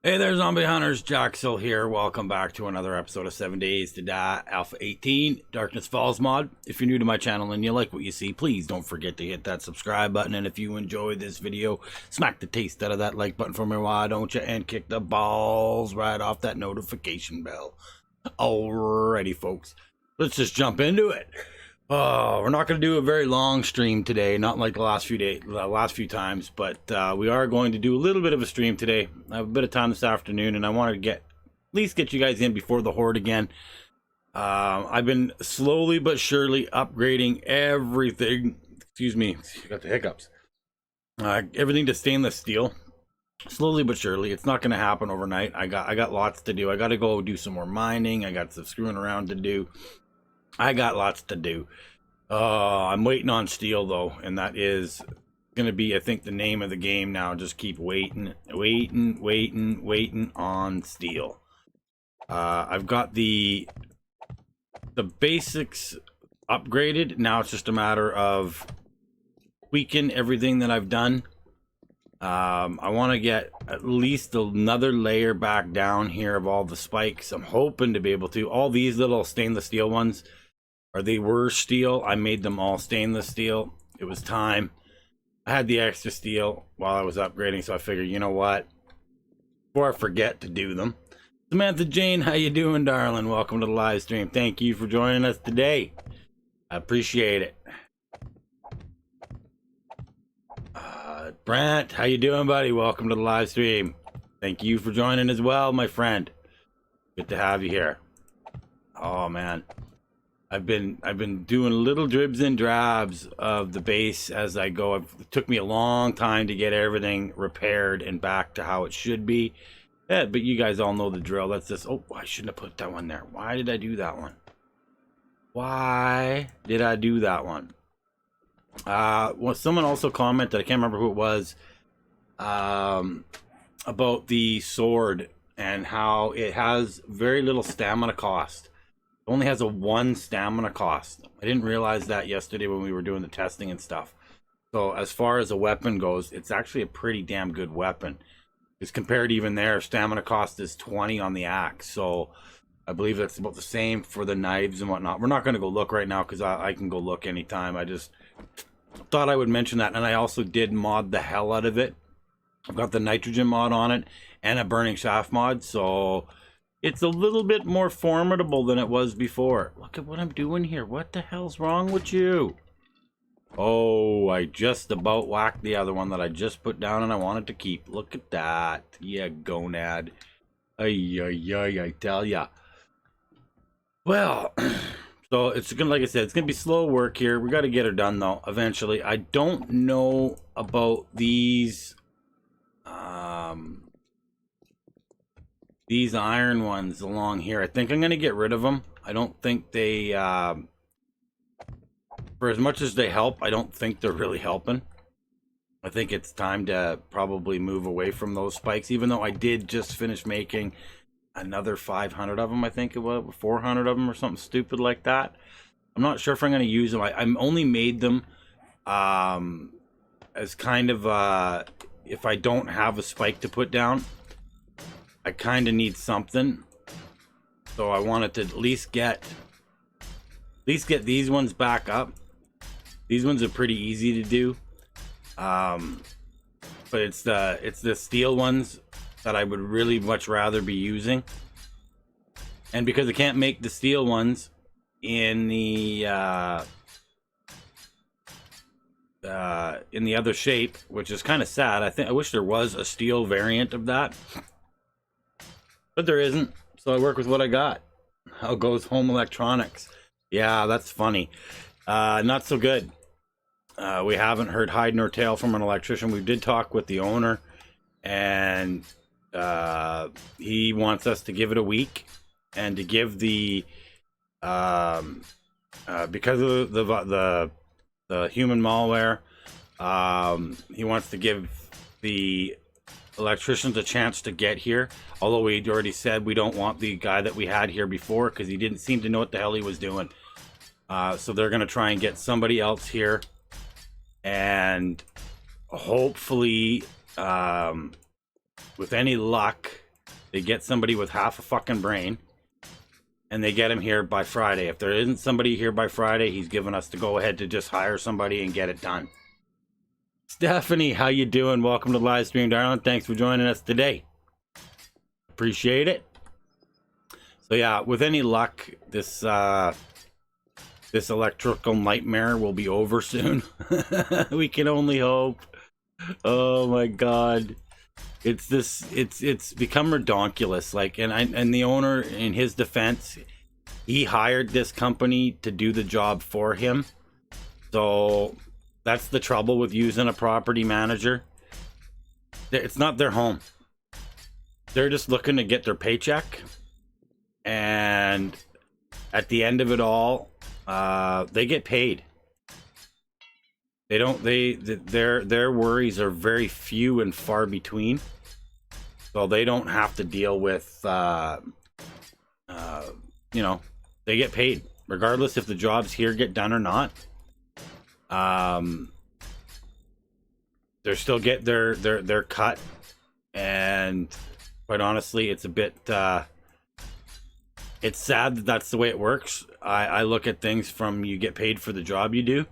Hey there, zombie hunters. Jaxel here. Welcome back to another episode of 7 Days to Die Alpha 18 Darkness Falls mod. If you're new to my channel and you like what you see, please don't forget to hit that subscribe button. And if you enjoyed this video, smack the taste out of that like button for me, why don't you? And kick the balls right off that notification bell. Alrighty, folks. Let's just jump into it. Oh, we're not going to do a very long stream today, not like the last few times, but we are going to do a little bit of a stream today. I have a bit of time this afternoon, and I wanted to at least get you guys in before the horde again. I've been slowly but surely upgrading everything. Excuse me, I got the hiccups. Everything to stainless steel. Slowly but surely. It's not going to happen overnight. I got lots to do. I got to go do some more mining. I got some screwing around to do. I got lots to do. I'm waiting on steel though, and that is gonna be, I think, the name of the game now. Just keep waiting on steel. I've got the basics upgraded. Now it's just a matter of tweaking everything that I've done. I want to get at least another layer back down here of all the spikes. I'm hoping to be able to. All these little stainless steel ones, they were steel. I made them all stainless steel. It was time. I had the extra steel while I was upgrading, so I figured, you know what? Before I forget to do them. Samantha Jane, how you doing, darling? Welcome to the live stream. Thank you for joining us today. I appreciate it. Brant, how you doing, buddy? Welcome to the live stream. Thank you for joining as well, my friend. Good to have you here. Oh man, I've been doing little dribs and drabs of the base as I go. It took me a long time to get everything repaired and back to how it should be. Yeah, but you guys all know the drill. That's just, oh, I shouldn't have put that one there. Why did I do that one? Why did I do that one? Well, someone also commented, I can't remember who it was, about the sword and how it has very little stamina cost. It only has a 1 stamina cost. I didn't realize that yesterday when we were doing the testing and stuff. So as far as a weapon goes, it's actually a pretty damn good weapon. Because compared even there, stamina cost is 20 on the axe. So I believe that's about the same for the knives and whatnot. We're not going to go look right now because I can go look anytime. I just thought I would mention that. And I also did mod the hell out of it. I've got the nitrogen mod on it and a burning shaft mod. So it's a little bit more formidable than it was before. Look at what I'm doing here. What the hell's wrong with you? Oh, I just about whacked the other one that I just put down and I wanted to keep. Look at that. Yeah, gonad. Ay, ay, ay, I tell ya. Well, so it's gonna, like I said, it's gonna be slow work here. We got to get her done though, eventually. I don't know about these iron ones along here. I think I'm gonna get rid of them. I don't think they for as much as they help, I don't think they're really helping. I think it's time to probably move away from those spikes, even though I did just finish making another 500 of them. I think it was 400 of them or something stupid like that. I'm not sure if I'm going to use them. I only made them as kind of if I don't have a spike to put down, I kind of need something. So I wanted to at least get these ones back up. These ones are pretty easy to do. But it's the steel ones that I would really much rather be using. And because I can't make the steel ones in the other shape, which is kind of sad. I wish there was a steel variant of that, but there isn't. So I work with what I got. How goes home electronics? Yeah, that's funny. Not so good. We haven't heard hide nor tail from an electrician. We did talk with the owner, and he wants us to give it a week and to give the because of the human malware, he wants to give the electricians a chance to get here, although we already said we don't want the guy that we had here before because he didn't seem to know what the hell he was doing. So they're going to try and get somebody else here, and hopefully with any luck They get somebody with half a fucking brain, and they get him here by Friday. If there isn't somebody here by Friday, he's given us to go ahead to just hire somebody and get it done. Stephanie, how you doing? Welcome to the live stream, darling. Thanks for joining us today. Appreciate it. So yeah, with any luck, this electrical nightmare will be over soon. We can only hope. Oh my god. It's become redonkulous. Like, and the owner, in his defense, he hired this company to do the job for him. So that's the trouble with using a property manager. It's not their home. They're just looking to get their paycheck, and at the end of it all, they get paid. Their worries are very few and far between, so they don't have to deal with you know, they get paid regardless if the jobs here get done or not. They still get their cut, and quite honestly, it's a bit it's sad that that's the way it works. I look at things from, you get paid for the job you do,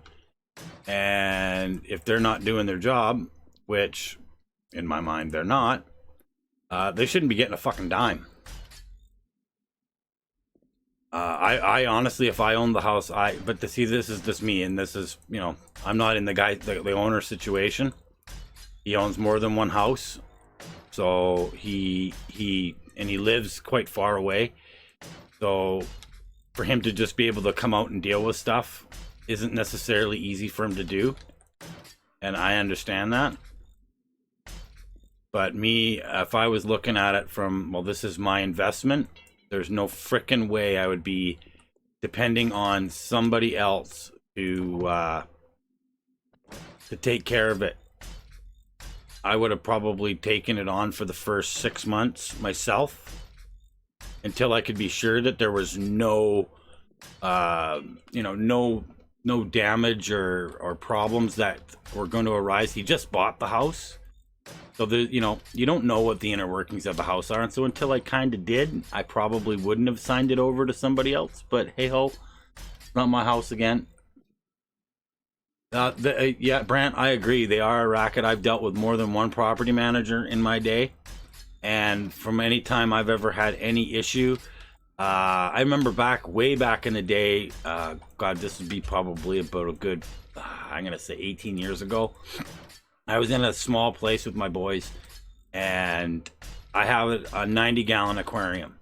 and if they're not doing their job, which in my mind they're not, they shouldn't be getting a fucking dime. I honestly, if I owned the house, but to see, this is just me, and this is, you know, I'm not in the owner situation. He owns more than one house, so he lives quite far away. So for him to just be able to come out and deal with stuff isn't necessarily easy for him to do, and I understand that. But me, if I was looking at it from, well, this is my investment, there's no frickin' way I would be depending on somebody else to take care of it. I would have probably taken it on for the first 6 months myself, until I could be sure that there was no no damage or problems that were going to arise. He just bought the house, so you don't know what the inner workings of the house are, and so until I kind of did, I probably wouldn't have signed it over to somebody else. But hey ho, it's not my house again. Yeah, Brant, I agree. They are a racket. I've dealt with more than one property manager in my day, and from any time I've ever had any issue, I remember way back in the day, God, this would be probably about a good, I'm going to say 18 years ago. I was in a small place with my boys, and I have a 90-gallon aquarium.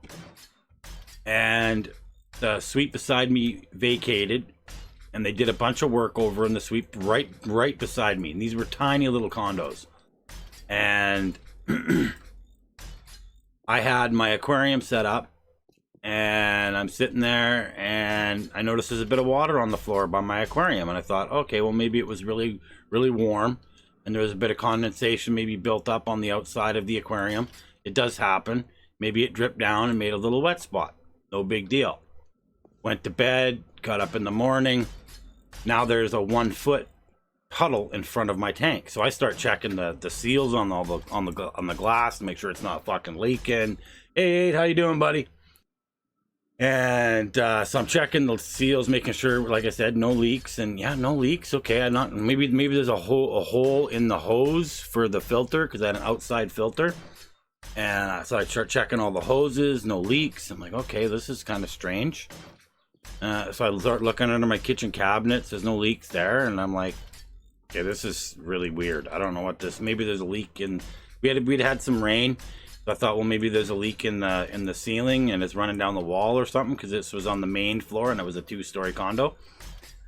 And the suite beside me vacated, and they did a bunch of work over in the suite right beside me. And these were tiny little condos. And I had my aquarium set up, and I'm sitting there, and I noticed there's a bit of water on the floor by my aquarium, and I thought, okay, well, maybe it was really, really warm, and there was a bit of condensation maybe built up on the outside of the aquarium. It does happen. Maybe it dripped down and made a little wet spot. No big deal. Went to bed, got up in the morning. Now there's a 1-foot puddle in front of my tank, so I start checking the seals on the glass to make sure it's not fucking leaking. Hey, how you doing, buddy? And so I'm checking the seals, making sure, like I said, no leaks. And yeah, no leaks. Okay, maybe there's a hole in the hose for the filter, because I had an outside filter. And so I start checking all the hoses, no leaks. I'm like, okay, this is kind of strange. So I start looking under my kitchen cabinets. There's no leaks there, and I'm like, okay, this is really weird. I don't know what this. Maybe there's a leak in. We'd had some rain. So I thought, well, maybe there's a leak in the ceiling and it's running down the wall or something, because this was on the main floor and it was a 2-story condo.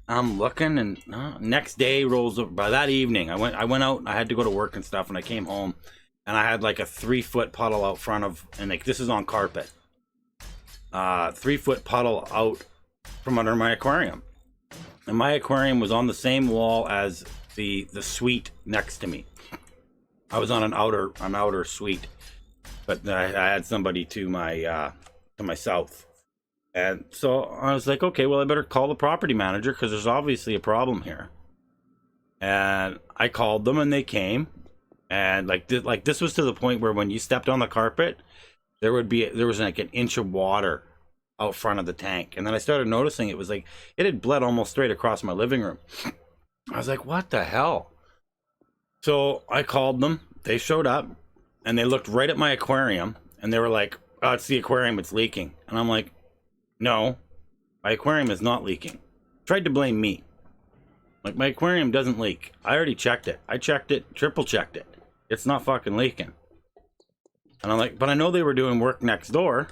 I'm looking, and next day rolls over. By that evening, I went out. I had to go to work and stuff, and I came home, and I had like a 3-foot puddle out front of, and like this is on carpet. 3-foot puddle out from under my aquarium, and my aquarium was on the same wall as the suite next to me. I was on an outer suite. But I had somebody to my south, and so I was like, okay, well, I better call the property manager, because there's obviously a problem here. And I called them, and they came, and like this was to the point where when you stepped on the carpet, there was like an inch of water out front of the tank. And then I started noticing it was like, it had bled almost straight across my living room. I was like, what the hell? So I called them. They showed up and they looked right at my aquarium and they were like, oh, it's the aquarium, it's leaking. And I'm like, no, my aquarium is not leaking. Tried to blame me. Like, my aquarium doesn't leak. I already checked it. I checked it, triple checked it. It's not fucking leaking. And I'm like, but I know they were doing work next door.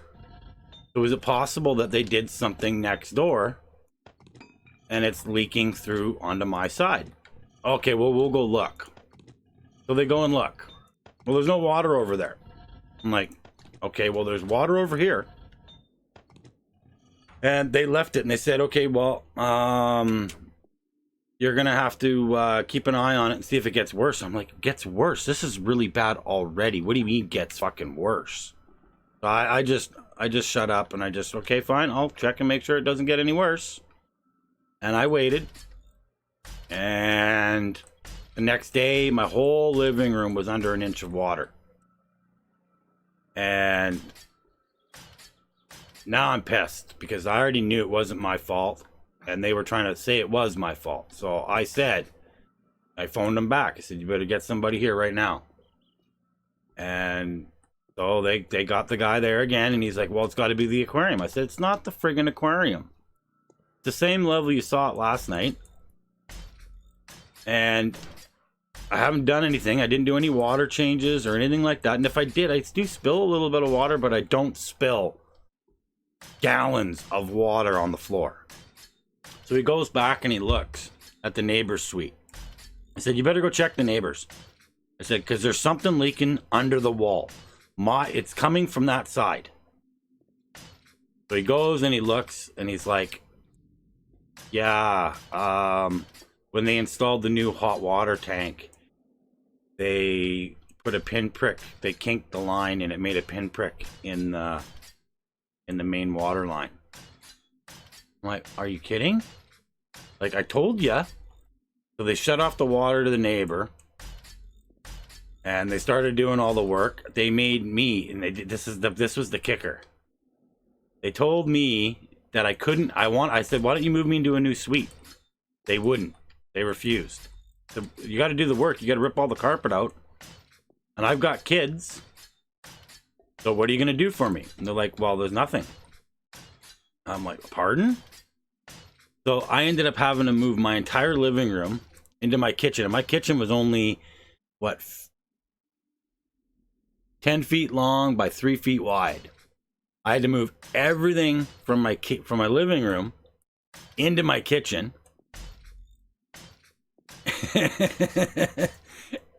So is it possible that they did something next door and it's leaking through onto my side? Okay, well, we'll go look. So they go and look. Well, there's no water over there. I'm like, okay, well, there's water over here. And they left it and they said, okay, well, you're going to have to keep an eye on it and see if it gets worse. I'm like, gets worse? This is really bad already. What do you mean gets fucking worse? So I just shut up and I just, okay, fine. I'll check and make sure it doesn't get any worse. And I waited. And the next day, my whole living room was under an inch of water. And now I'm pissed because I already knew it wasn't my fault. And they were trying to say it was my fault. So I phoned them back. I said, you better get somebody here right now. And so they got the guy there again. And he's like, well, it's got to be the aquarium. I said, it's not the friggin' aquarium. It's the same level you saw it last night. And I haven't done anything. I didn't do any water changes or anything like that. And if I did, I do spill a little bit of water, but I don't spill gallons of water on the floor. So he goes back and he looks at the neighbor's suite. I said, you better go check the neighbors. I said, because there's something leaking under the wall. It's coming from that side. So he goes and he looks and he's like, yeah, when they installed the new hot water tank, they put a pinprick. They kinked the line and it made a pinprick in the main water line. I'm like, are you kidding? Like, I told ya. So they shut off the water to the neighbor. And they started doing all the work. They made me, and this was the kicker. They told me that I couldn't, I said, why don't you move me into a new suite? They wouldn't. They refused. So you got to do the work. You got to rip all the carpet out. And I've got kids. So what are you going to do for me? And they're like, well, there's nothing. I'm like, pardon? So I ended up having to move my entire living room into my kitchen. And my kitchen was only, 10 feet long by 3 feet wide. I had to move everything from my living room into my kitchen.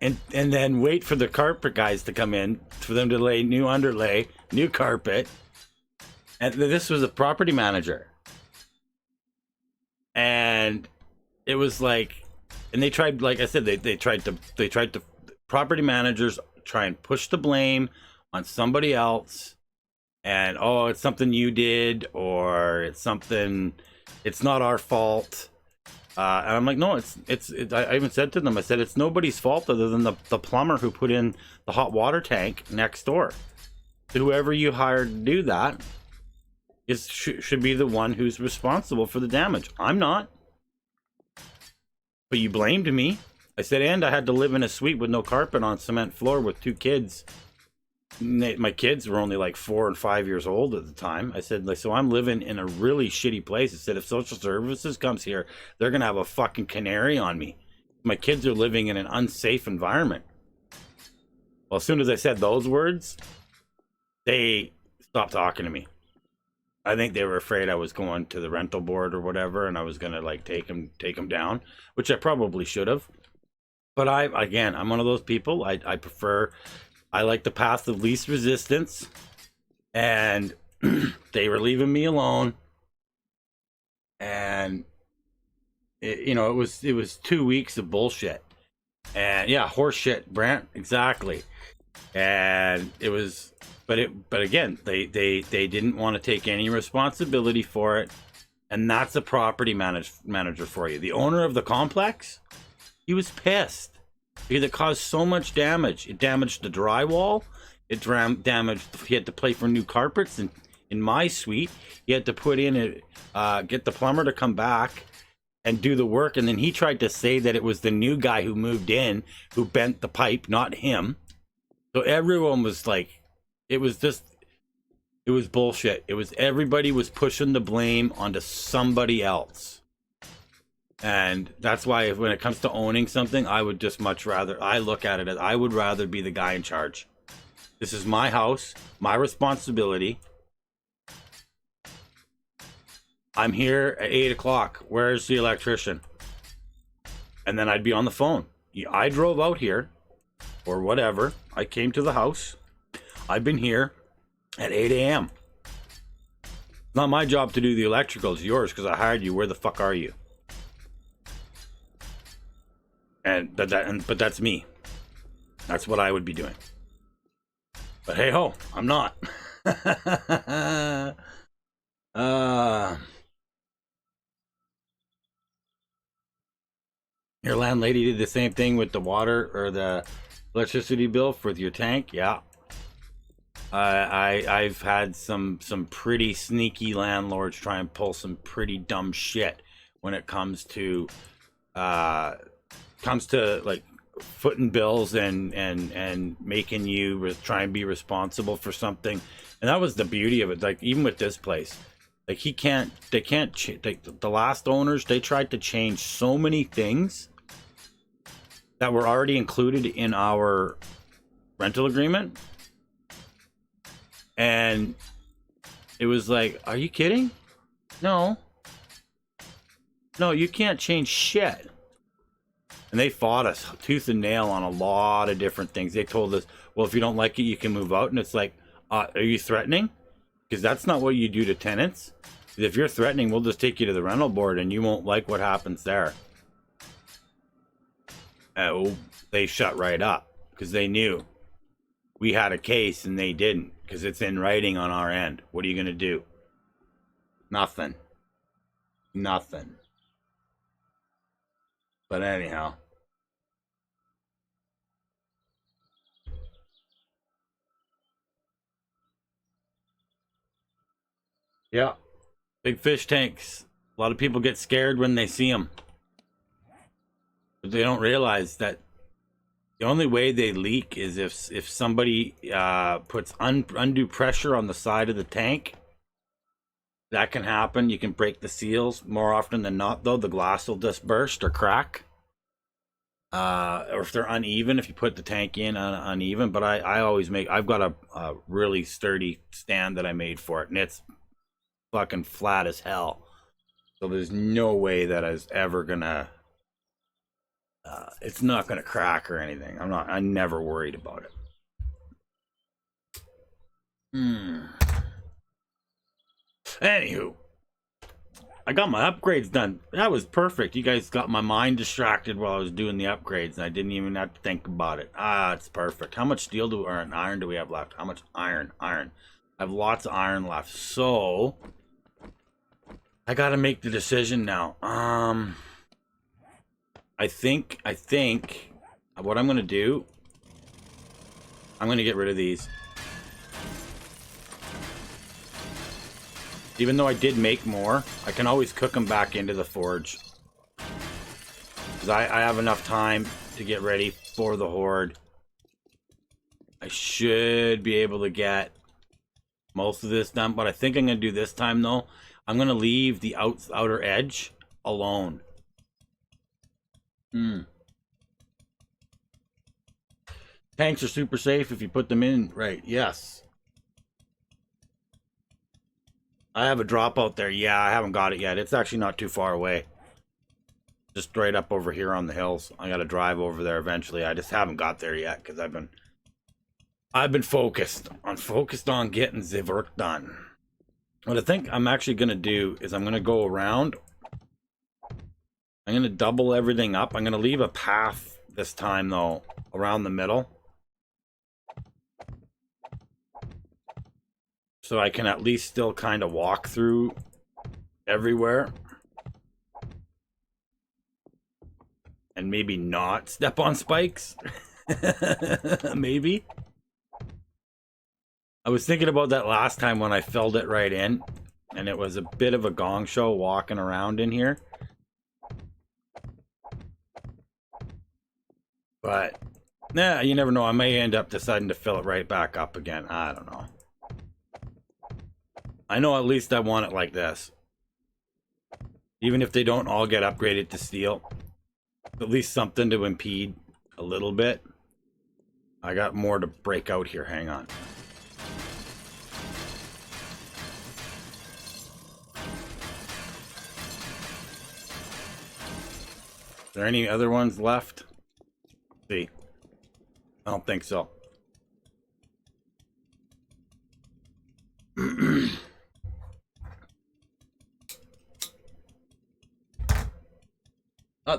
and then wait for the carpet guys to come in for them to lay new underlay, new carpet. And this was a property manager. And it was like, and they tried, like I said, they tried to property managers try and push the blame on somebody else. And, oh, it's something you did, or it's not our fault. And I'm like, no, I even said to them, I said, it's nobody's fault other than the plumber who put in the hot water tank next door. So whoever you hired to do that should be the one who's responsible for the damage. I'm not. But you blamed me. I said, and I had to live in a suite with no carpet on cement floor with 2 kids. My kids were only like 4 and 5 years old at the time. I said, so I'm living in a really shitty place. I said, if social services comes here, they're going to have a fucking canary on me. My kids are living in an unsafe environment. Well, as soon as I said those words, they stopped talking to me. I think they were afraid I was going to the rental board or whatever, and I was going to like take them down, which I probably should have. But I'm one of those people. I like the path of least resistance, and they were leaving me alone. And it was 2 weeks of bullshit, and yeah, horse shit, Brant, exactly. And it was, but again, they didn't want to take any responsibility for it, and that's a property manager for you. The owner of the complex, he was pissed because it caused so much damage. It damaged the drywall. it damaged. He had to pay for new carpets, and in my suite, he had to put in get the plumber to come back and do the work, and then he tried to say that it was the new guy who moved in who bent the pipe, not him. So everyone was like, it was bullshit. It was everybody was pushing the blame onto somebody else. And that's why when it comes to owning something, I would just much rather, I look at it as I would rather be the guy in charge. This is my house, my responsibility. I'm here at 8 o'clock. Where's the electrician? And then I'd be on the phone. I drove out here or whatever. I came to the house. I've been here at 8 a.m. It's not my job to do the electrical. It's yours because I hired you. Where the fuck are you? But that's me. That's what I would be doing. But hey ho, I'm not. Your landlady did the same thing with the water or the electricity bill for your tank. Yeah. I've had some pretty sneaky landlords try and pull some pretty dumb shit when it comes to like footing bills and making you try and be responsible for something. And that was the beauty of it. Like even with this place, like the last owners, they tried to change so many things that were already included in our rental agreement. And it was like, are you kidding? No, you can't change shit. And they fought us tooth and nail on a lot of different things. They told us, well, if you don't like it, you can move out. And it's like, are you threatening? Because that's not what you do to tenants. If you're threatening, we'll just take you to the rental board and you won't like what happens there. Oh, they shut right up because they knew we had a case and they didn't, because it's in writing on our end. What are you going to do? Nothing. But anyhow. Yeah. Big fish tanks. A lot of people get scared when they see them. But they don't realize that the only way they leak is if somebody puts undue pressure on the side of the tank. That can happen. You can break the seals. More often than not, though, the glass will just burst or crack. Or if they're uneven, if you put the tank in uneven. But I always I've got a really sturdy stand that I made for it, and it's fucking flat as hell. So there's no way that is ever gonna it's not gonna crack or anything. I'm never worried about it. Anywho, I got my upgrades done. That was perfect. You guys got my mind distracted while I was doing the upgrades, and I didn't even have to think about it. It's perfect. How much steel or iron do we have left? How much iron? I have lots of iron left. So I gotta make the decision now. I think what I'm gonna do, I'm gonna get rid of these. Even though I did make more, I can always cook them back into the forge. Because I have enough time to get ready for the horde. I should be able to get most of this done. What I think I'm going to do this time, though, I'm going to leave the outer edge alone. Tanks are super safe if you put them in right. Yes. I have a dropout there. Yeah, I haven't got it yet. It's actually not too far away. Just right up over here on the hills. I got to drive over there eventually. I just haven't got there yet because I've been focused on getting the work done. What I think I'm actually going to do is I'm going to go around. I'm going to double everything up. I'm going to leave a path this time, though, around the middle. So I can at least still kind of walk through everywhere. And maybe not step on spikes. Maybe. I was thinking about that last time when I filled it right in, and it was a bit of a gong show walking around in here. But, nah, you never know. I may end up deciding to fill it right back up again. I don't know. I know at least I want it like this. Even if they don't all get upgraded to steel. At least something to impede a little bit. I got more to break out here. Hang on. Is there any other ones left? Let's see. I don't think so.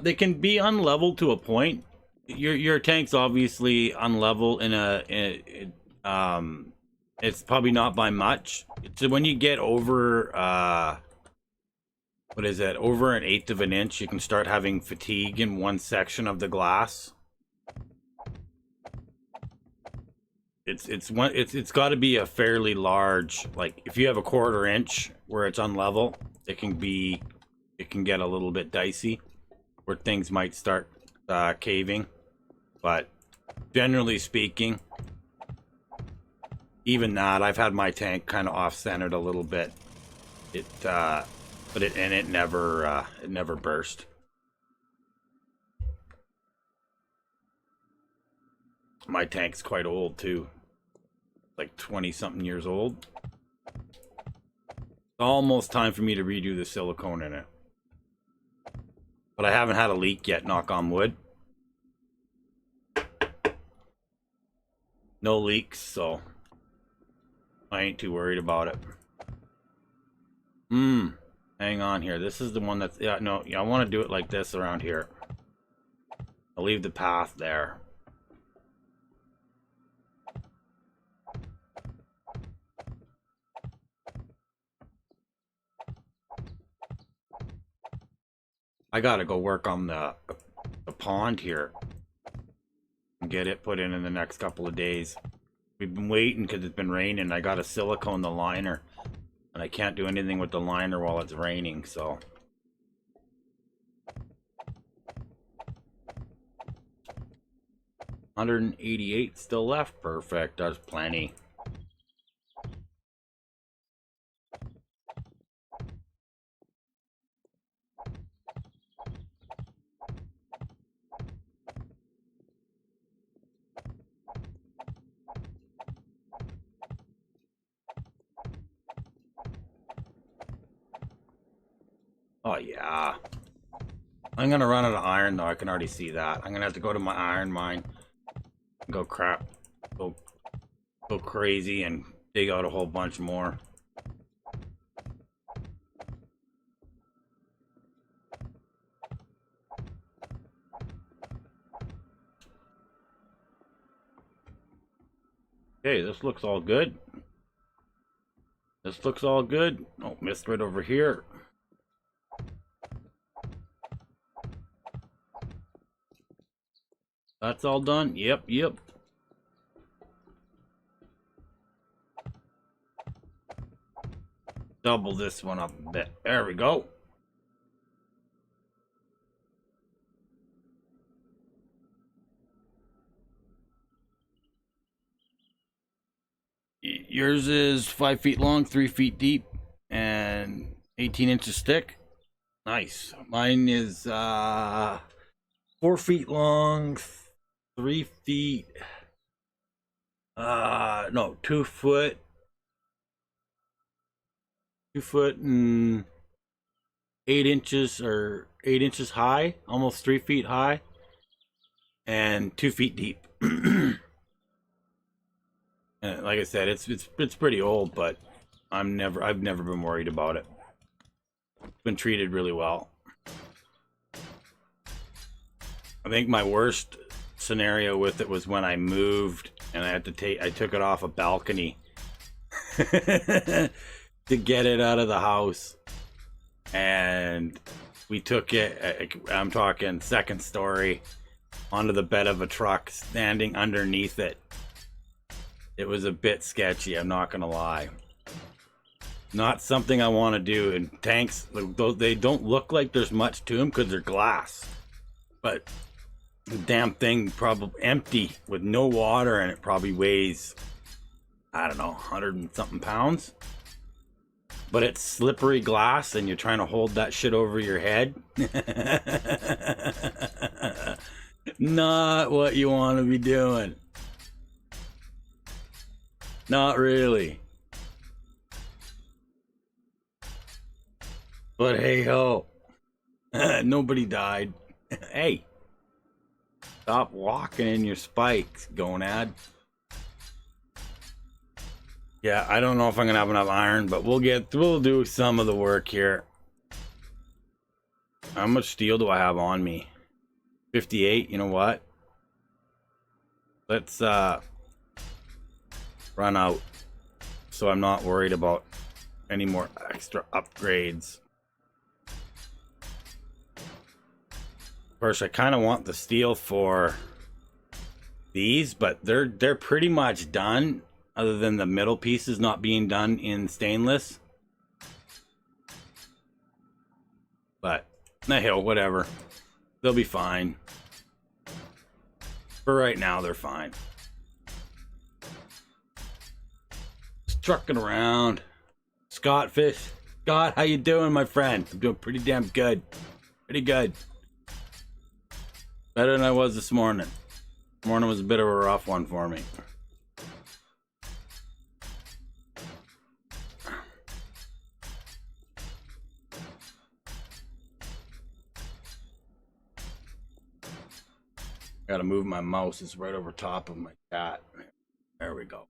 They can be unleveled to a point. Your tank's obviously unlevel it's probably not by much. So when you get over what is it? Over 1/8 of an inch, you can start having fatigue in one section of the glass. It's got to be a fairly large, like if you have a 1/4 inch where it's unlevel, it can get a little bit dicey, where things might start caving. But generally speaking, even that, I've had my tank kind of off-centered a little bit. It never burst. My tank's quite old too, like 20-something years old. It's almost time for me to redo the silicone in it, but I haven't had a leak yet. Knock on wood. No leaks, so I ain't too worried about it. Hang on here. This is the one that's, yeah, no, yeah, I want to do it like this around here. I'll leave the path there. I gotta go work on the pond here and get it put in the next couple of days. We've been waiting because it's been raining. I gotta silicone the liner, and I can't do anything with the liner while it's raining, so. $188 still left. Perfect. That's plenty. Oh, yeah. I'm gonna run out of iron, though. I can already see that. I'm gonna have to go to my iron mine. Go crazy and dig out a whole bunch more. Okay, this looks all good. This looks all good. Oh, missed right over here. That's all done. Yep. Double this one up a bit. There we go. Yours is 5 feet long, 3 feet deep, and 18 inches thick. Nice. Mine is 4 feet long, 3 feet. No, 2 foot. 2 foot and 8 inches, or 8 inches high, almost 3 feet high, and 2 feet deep. And like I said, it's pretty old, but I've never been worried about it. It's been treated really well. I think my worst scenario with it was when I moved and I took it off a balcony to get it out of the house, and we took it, I'm talking second story, onto the bed of a truck, standing underneath it. It was a bit sketchy, I'm not gonna lie. Not something I want to do. And tanks, they don't look like there's much to them because they're glass. But the damn thing probably empty with no water, and it probably weighs, I don't know, 100 and something pounds. But it's slippery glass, and you're trying to hold that shit over your head. Not what you want to be doing. Not really. But hey ho, nobody died. Hey, stop walking in your spikes, gonad. Yeah, I don't know if I'm gonna have enough iron, but we'll do some of the work here. How much steel do I have on me? 58. You know what? Let's run out, so I'm not worried about any more extra upgrades. Of course, I kind of want the steel for these, but they're pretty much done, other than the middle pieces not being done in stainless. But nah, hell, whatever. They'll be fine. For right now, they're fine. Just trucking around. Scott Fish. Scott, how you doing, my friend? I'm doing pretty damn good. Pretty good. Better than I was this morning. Morning was a bit of a rough one for me. Gotta move my mouse. It's right over top of my chat. There we go.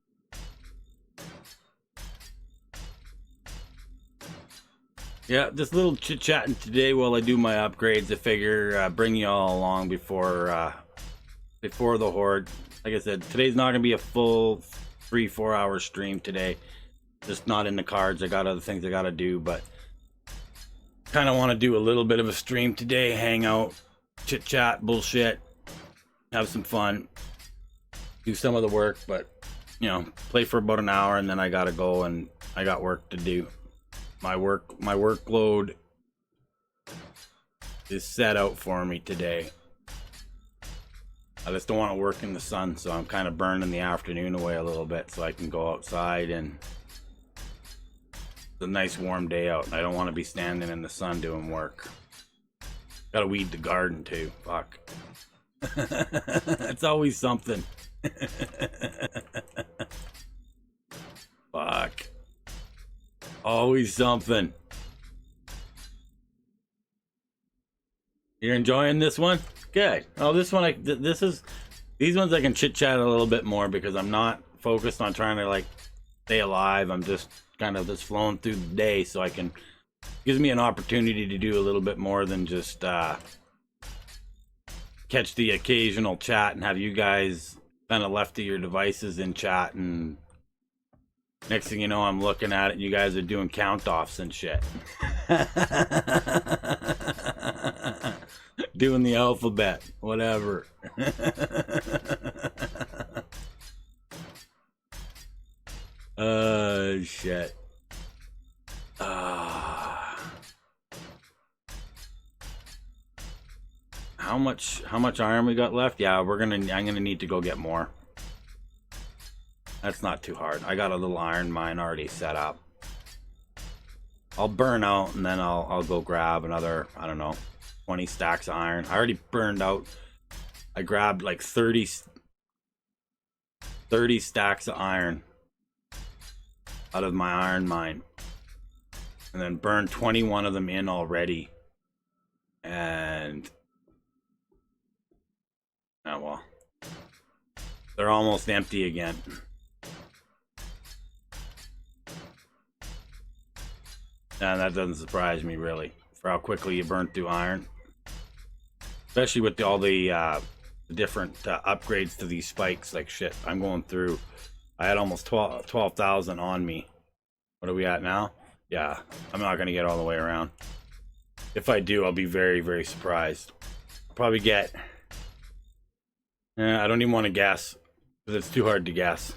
Yeah, this little chit-chatting today while I do my upgrades. I figure bring you all along before the horde. Like I said, today's not gonna be a full 3-4 hour stream today. Just not in the cards. I got other things I gotta do, but kind of want to do a little bit of a stream today. Hang out, chit-chat, bullshit, have some fun, do some of the work, but you know, play for about an hour, and then I gotta go, and I got work to do. My workload is set out for me today. I just don't want to work in the sun, so I'm kind of burning the afternoon away a little bit so I can go outside, and it's a nice warm day out, and I don't want to be standing in the sun doing work. Gotta weed the garden too. Fuck. It's always something. Fuck. Always something. You're enjoying this one? Good. Oh, this one, these ones I can chit chat a little bit more because I'm not focused on trying to like stay alive. I'm just kind of flowing through the day, so I can, gives me an opportunity to do a little bit more than just catch the occasional chat and have you guys kind of left to your devices in chat, and next thing you know, I'm looking at it and you guys are doing count-offs and shit. Doing the alphabet, whatever. Shit. How much iron we got left? Yeah, I'm gonna need to go get more. That's not too hard. I got a little iron mine already set up. I'll burn out, and then I'll go grab another, I don't know, 20 stacks of iron. I already burned out. I grabbed like 30 stacks of iron out of my iron mine, and then burned 21 of them in already. And oh well, they're almost empty again. And that doesn't surprise me really, for how quickly you burn through iron, especially with all the different upgrades to these spikes. Like shit, I'm going through. I had almost 12,000 on me. What are we at now? Yeah, I'm not gonna get all the way around. If I do, I'll be very, very surprised. I'll probably get. I don't even want to guess because it's too hard to guess.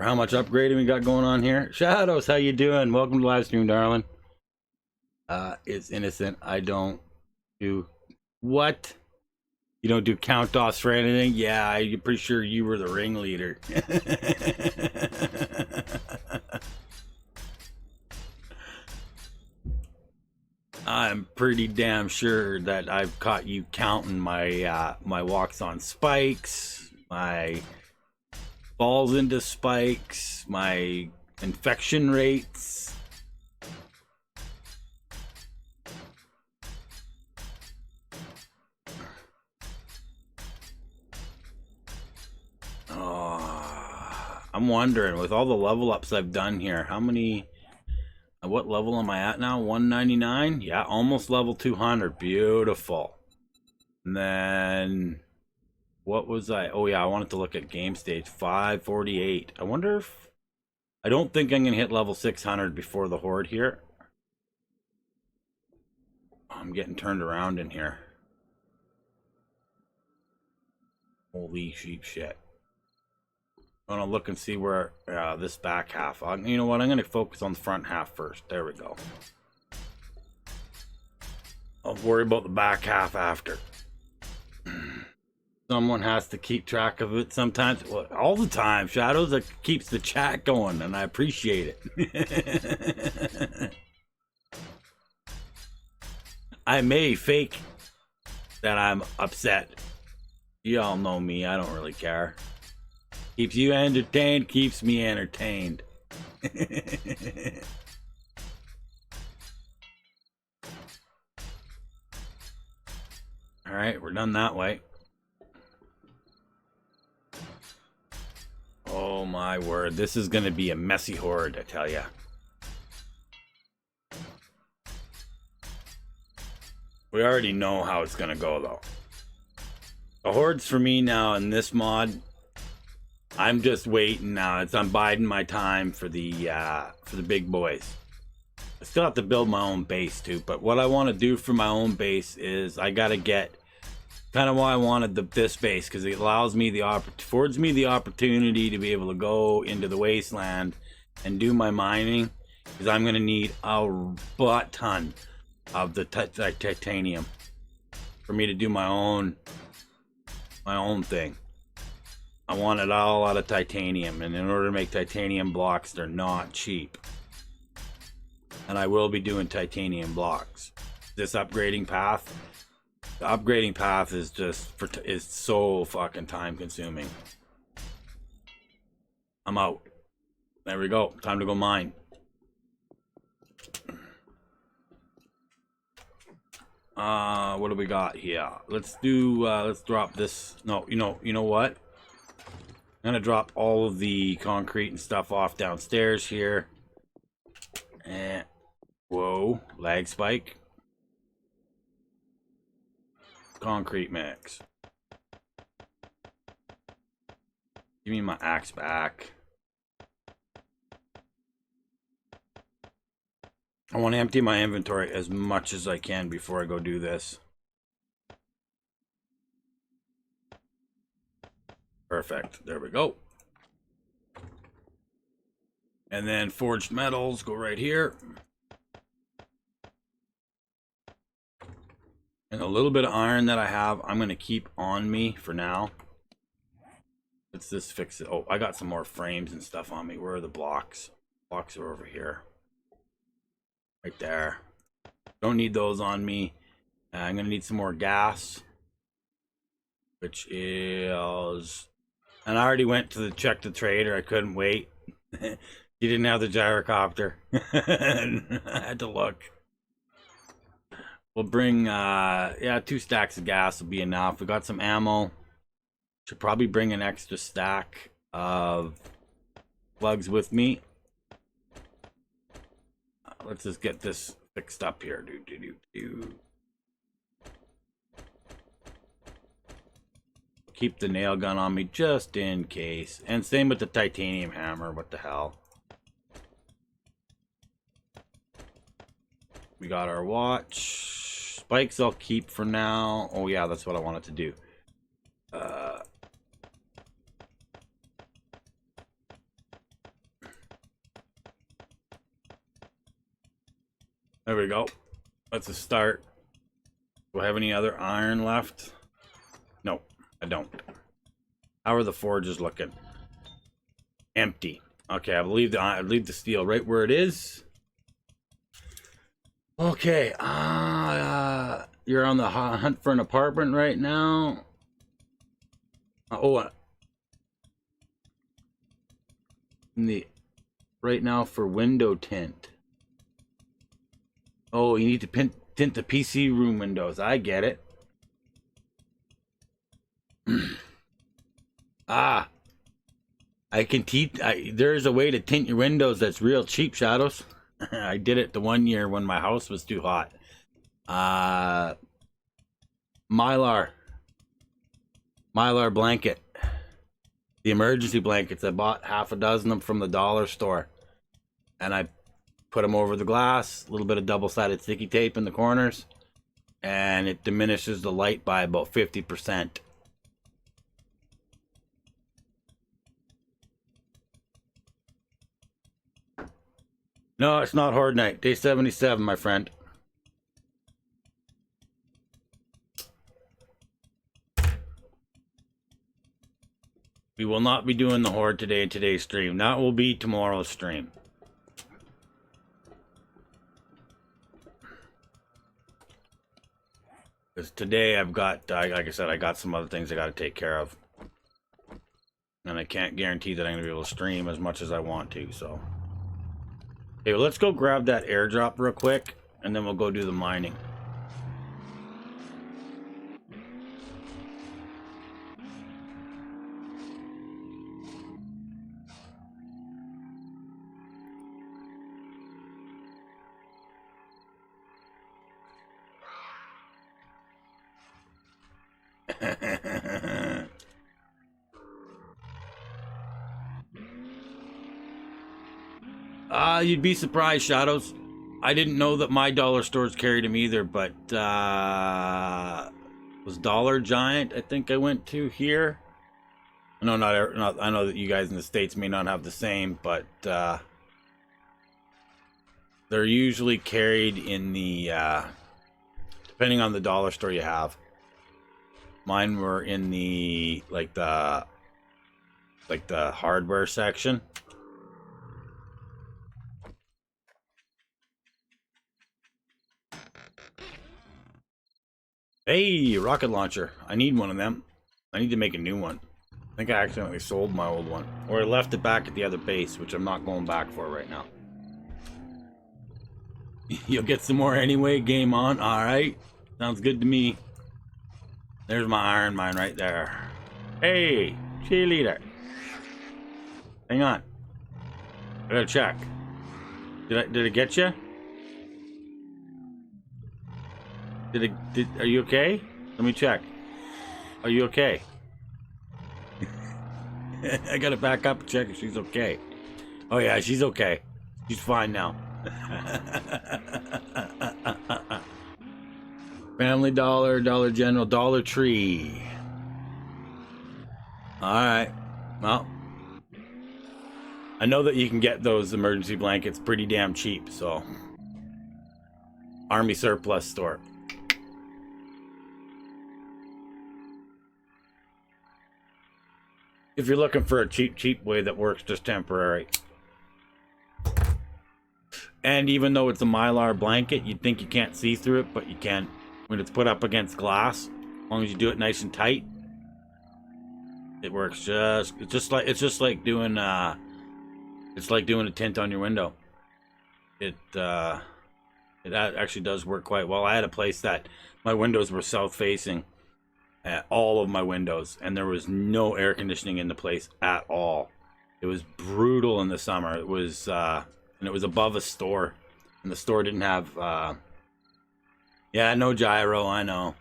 For how much upgrading we got going on here. Shadows, how you doing? Welcome to the live stream, darling. It's innocent. I don't do what? You don't do count-offs for anything? Yeah, I'm pretty sure you were the ringleader. I'm pretty damn sure that I've caught you counting my my walks on spikes, my falls into spikes, my infection rates. Oh, I'm wondering, with all the level ups I've done here, how many... What level am I at now? 199? Yeah, almost level 200. Beautiful. And then... What was I... Oh, yeah, I wanted to look at game stage. 548. I wonder if... I don't think I'm going to hit level 600 before the horde here. I'm getting turned around in here. Holy sheep shit. I'm going to look and see where this back half... you know what? I'm going to focus on the front half first. There we go. I'll worry about the back half after. Someone has to keep track of it sometimes. Well, all the time. Shadows that keeps the chat going, and I appreciate it. I may fake that I'm upset. You all know me. I don't really care. Keeps you entertained, keeps me entertained. Alright, we're done that way. Oh my word, this is going to be a messy horde, I tell ya. We already know how it's going to go, though. The hordes for me now in this mod... I'm just waiting now. I'm biding my time for the big boys. I still have to build my own base too, but what I want to do for my own base is I got to get kind of why I wanted this base, because it allows me affords me the opportunity to be able to go into the wasteland and do my mining, because I'm going to need a butt ton of the titanium for me to do my own thing. I want it all out of titanium, and in order to make titanium blocks, they're not cheap. And I will be doing titanium blocks. This upgrading path, the upgrading path is is so fucking time consuming. I'm out. There we go. Time to go mine. What do we got here? Let's drop this. No, you know what? I'm gonna drop all of the concrete and stuff off downstairs here. And whoa, lag spike. Concrete mix. Give me my axe back. I want to empty my inventory as much as I can before I go do this. Perfect. There we go. And then forged metals go right here. And a little bit of iron that I have, I'm going to keep on me for now. Let's just fix it. Oh, I got some more frames and stuff on me. Where are the blocks? Blocks are over here. Right there. Don't need those on me. I'm going to need some more gas. Which is... And I already went to check the trader. I couldn't wait. He didn't have the gyrocopter. I had to look. We'll bring, yeah, 2 stacks of gas will be enough. We got some ammo. Should probably bring an extra stack of plugs with me. Let's just get this fixed up here. Keep the nail gun on me just in case. And same with the titanium hammer. What the hell? We got our watch. Spikes I'll keep for now. Oh yeah, that's what I wanted to do. There we go. That's a start. Do I have any other iron left? No, I don't. How are the forges looking? Empty. Okay, I leave the steel right where it is. Okay, you're on the hunt for an apartment right now. Right now for window tint. Oh, you need to tint the PC room windows. I get it. I can there's a way to tint your windows that's real cheap, Shadows. I did it the one year when my house was too hot. Mylar blanket. The emergency blankets. I bought half a dozen of them from the dollar store. And I put them over the glass, a little bit of double-sided sticky tape in the corners, and it diminishes the light by about 50%. No, it's not horde night. Day 77, my friend. We will not be doing the horde today in today's stream. That will be tomorrow's stream. Because today I've got, like I said, I got some other things I got to take care of. And I can't guarantee that I'm going to be able to stream as much as I want to, so. Okay, well, let's go grab that airdrop real quick, and then we'll go do the mining. You'd be surprised, Shadows. I didn't know that my dollar stores carried them either, but was Dollar Giant, I think I went to here. No, not. I know that you guys in the States may not have the same, but they're usually carried in the depending on the dollar store you have. Mine were in the like the hardware section. Hey, rocket launcher. I need one of them. I need to make a new one. I think I accidentally sold my old one. Or I left it back at the other base, which I'm not going back for right now. You'll get some more anyway. Game on. Alright. Sounds good to me. There's my iron mine right there. Hey, cheerleader. Hang on. I gotta check. Did it get you? Are you okay? Let me check. Are you okay? I gotta back up and check if she's okay. Oh yeah, she's okay. She's fine now. Family Dollar, Dollar General, Dollar Tree. Alright. Well, I know that you can get those emergency blankets pretty damn cheap, so. Army surplus store. If you're looking for a cheap way that works just temporary. And even though it's a Mylar blanket, you'd think you can't see through it, but you can when it's put up against glass. As long as you do it nice and tight, it works it's just like doing a tint on your window. It actually does work quite well. I had a place that my windows were south facing. All of my windows, and there was no air conditioning in the place at all. It was brutal in the summer. It was and it was above a store, and the store didn't have yeah, no gyro. I know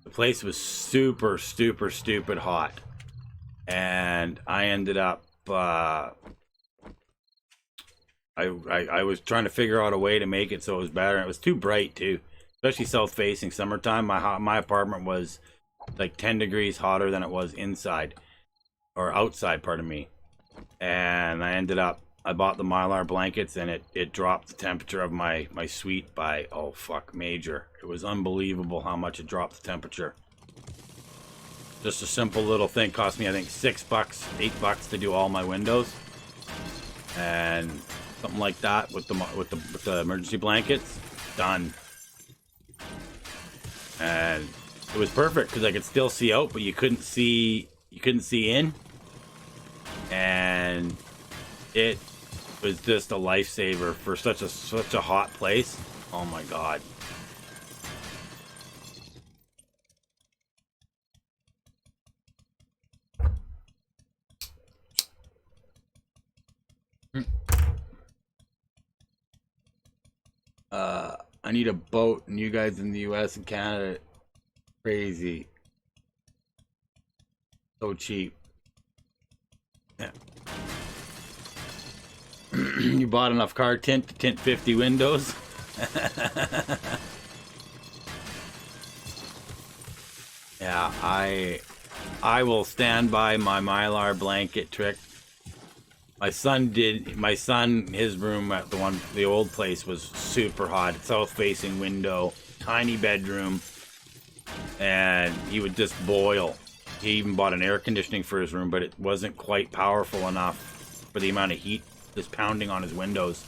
the place was super stupid hot, and I ended up I was trying to figure out a way to make it so it was better. And it was too bright too, especially south facing. Summertime, my apartment was like 10 degrees hotter than it was inside or outside. Pardon me. and I bought the Mylar blankets, and it dropped the temperature of my suite by, oh fuck, major. It was unbelievable how much it dropped the temperature. Just a simple little thing cost me, I think, $6, $8 to do all my windows, and something like that with the emergency blankets, done. And it was perfect because I could still see out, but you couldn't see in, and it was just a lifesaver for such a hot place. Oh my god. I need a boat, and you guys in the US and Canada, crazy. So cheap. Yeah. You bought enough car tint to tint 50 windows? Yeah, I will stand by my Mylar blanket trick. My son, his room at the old place was super hot. South-facing window, tiny bedroom, and he would just boil. He even bought an air conditioning for his room, but it wasn't quite powerful enough for the amount of heat just pounding on his windows.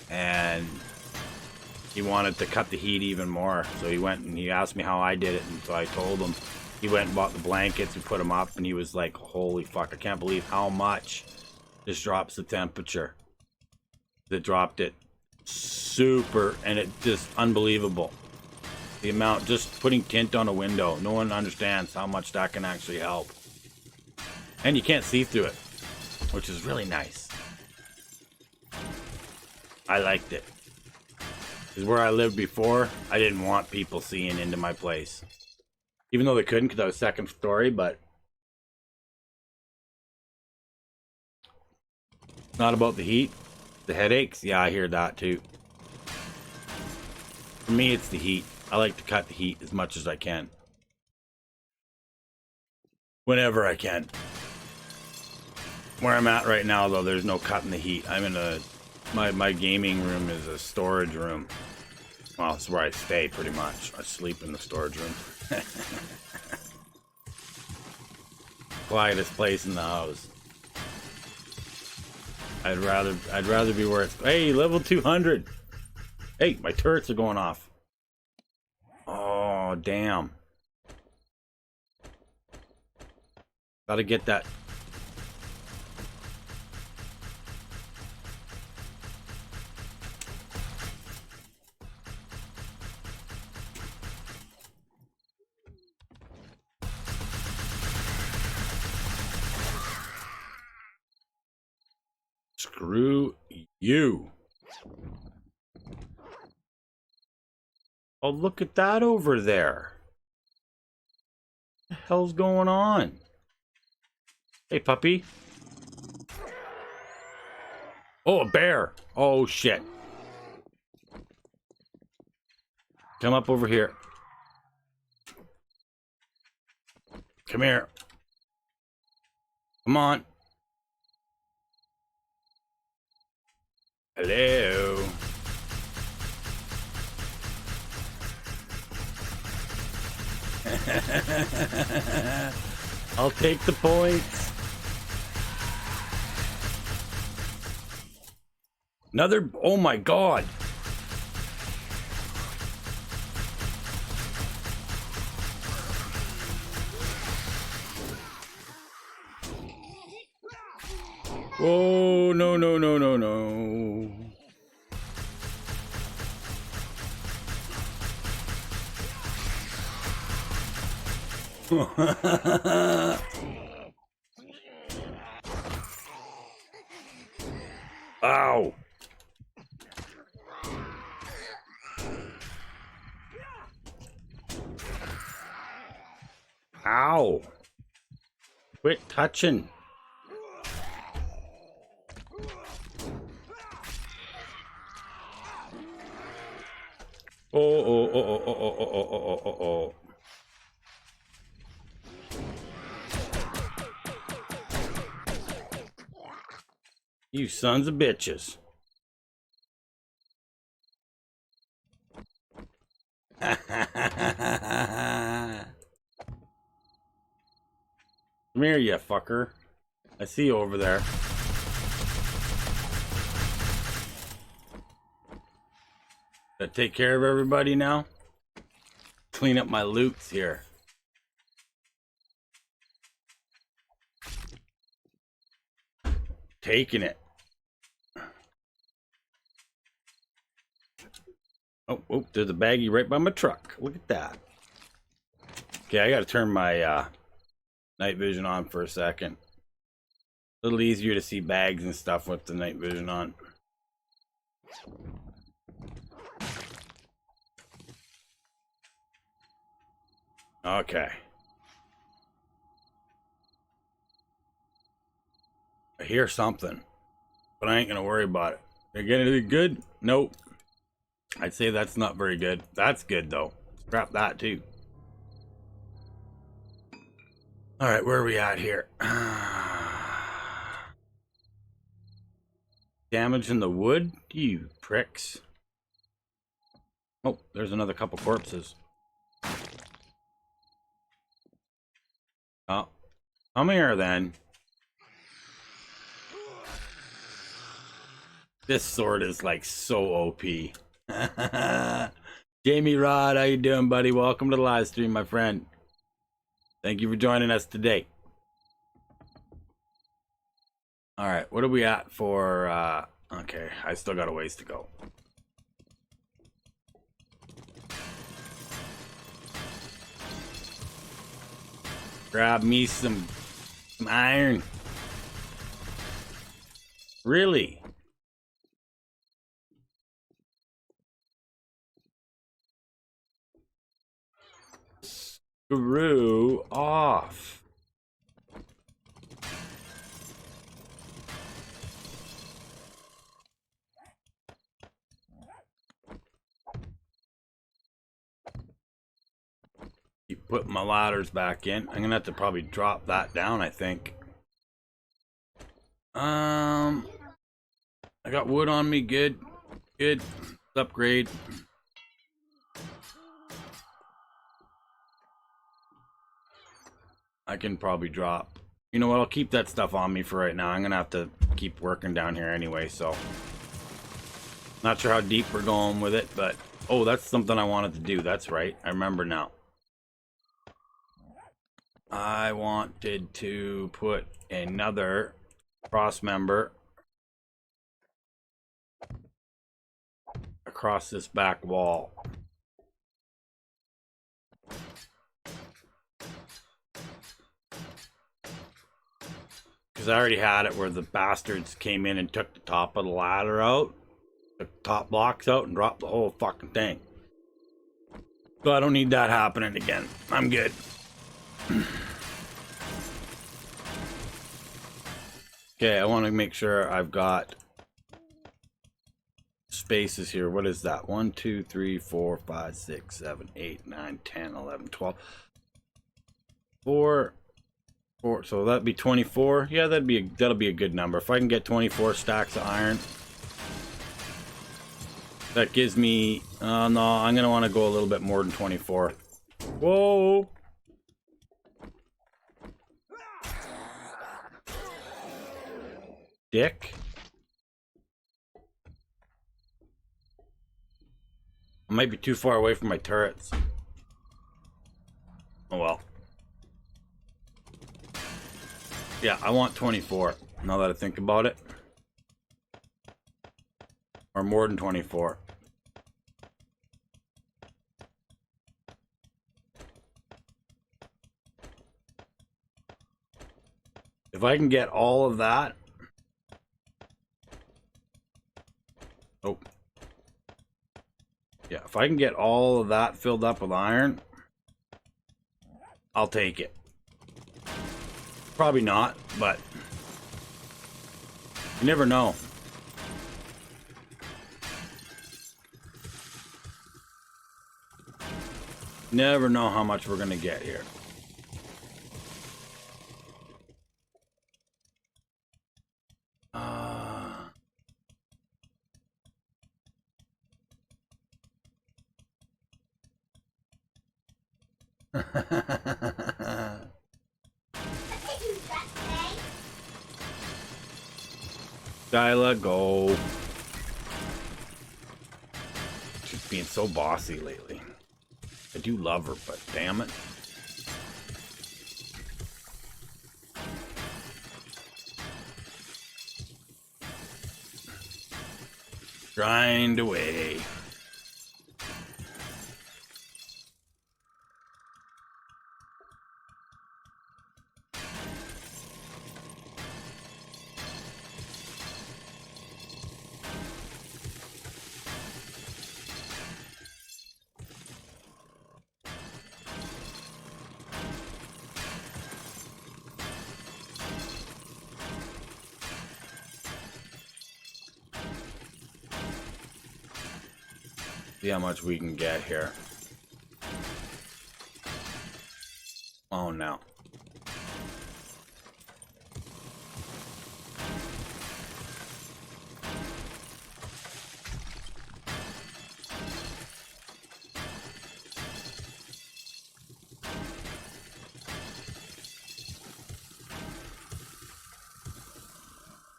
And he wanted to cut the heat even more. So he went and he asked me how I did it, and so I told him. He went and bought the blankets, we put them up, and he was like, holy fuck, I can't believe how much this drops the temperature. It dropped it super, and it just unbelievable. The amount, just putting tint on a window, no one understands how much that can actually help. And you can't see through it, which is really nice. I liked it. Because where I lived before, I didn't want people seeing into my place. Even though they couldn't because I was second story, but it's not about the heat. The headaches, yeah, I hear that too. For me, it's the heat. I like to cut the heat as much as I can. Whenever I can. Where I'm at right now, though, there's no cutting the heat. I'm in my gaming room is a storage room. Well, it's where I stay pretty much. I sleep in the storage room. Quietest place in the house. I'd rather be where it's, hey, level 200. Hey, my turrets are going off. Oh, damn. Gotta get that. Screw you. Oh, look at that over there. What the hell's going on? Hey, puppy. Oh, a bear. Oh, shit. Come up over here. Come here. Come on. Hello. I'll take the points. Another, oh my god. Oh, no, no, no, no, no. Ow. Ow. Quit touching. Oh, oh, oh, oh, oh, oh, oh, oh, oh, oh. You sons of bitches. Come here, you fucker. I see you over there. Gotta take care of everybody now. Clean up my loots here. Taking it. Oh, there's a baggie right by my truck. Look at that. Okay, I gotta turn my night vision on for a second. A little easier to see bags and stuff with the night vision on. Okay. I hear something, but I ain't gonna worry about it. They get anything good? Nope. I'd say that's not very good. That's good though. Scrap that too. All right, where are we at here? Damage in the wood? You pricks. Oh, there's another couple corpses. Oh, come here then. This sword is like so OP. Jamie Rod, how you doing, buddy? Welcome to the live stream, my friend. Thank you for joining us today. All right, what are we at for? Okay, I still got a ways to go. Grab me some iron. Really? Screw off. Keep putting my ladders back in. I'm gonna have to probably drop that down, I think. I got wood on me. Good. Let's upgrade. I can probably drop. You know what? I'll keep that stuff on me for right now. I'm gonna have to keep working down here anyway, so. Not sure how deep we're going with it, but oh, that's something I wanted to do. That's right. I remember now. I wanted to put another cross member across this back wall. Because I already had it where the bastards came in and took the top of the ladder out, took the top blocks out, and dropped the whole fucking thing. So I don't need that happening again. I'm good. Okay, I want to make sure I've got spaces here. What is that? 1, 2, 3, 4, 5, 6, 7, 8, 9, 10, 11, 12. 4. So that'd be 24. Yeah, that'll be a good number. If I can get 24 stacks of iron, that gives me. No, I'm gonna want to go a little bit more than 24. Whoa! Dick. I might be too far away from my turrets. Oh well. Yeah, I want 24, now that I think about it. Or more than 24. If I can get all of that. Oh. Yeah, if I can get all of that filled up with iron, I'll take it. Probably not, but you never know. Never know how much we're gonna get here. Skyla, go. She's being so bossy lately. I do love her, but damn it. Grind away. See how much we can get here. Oh no.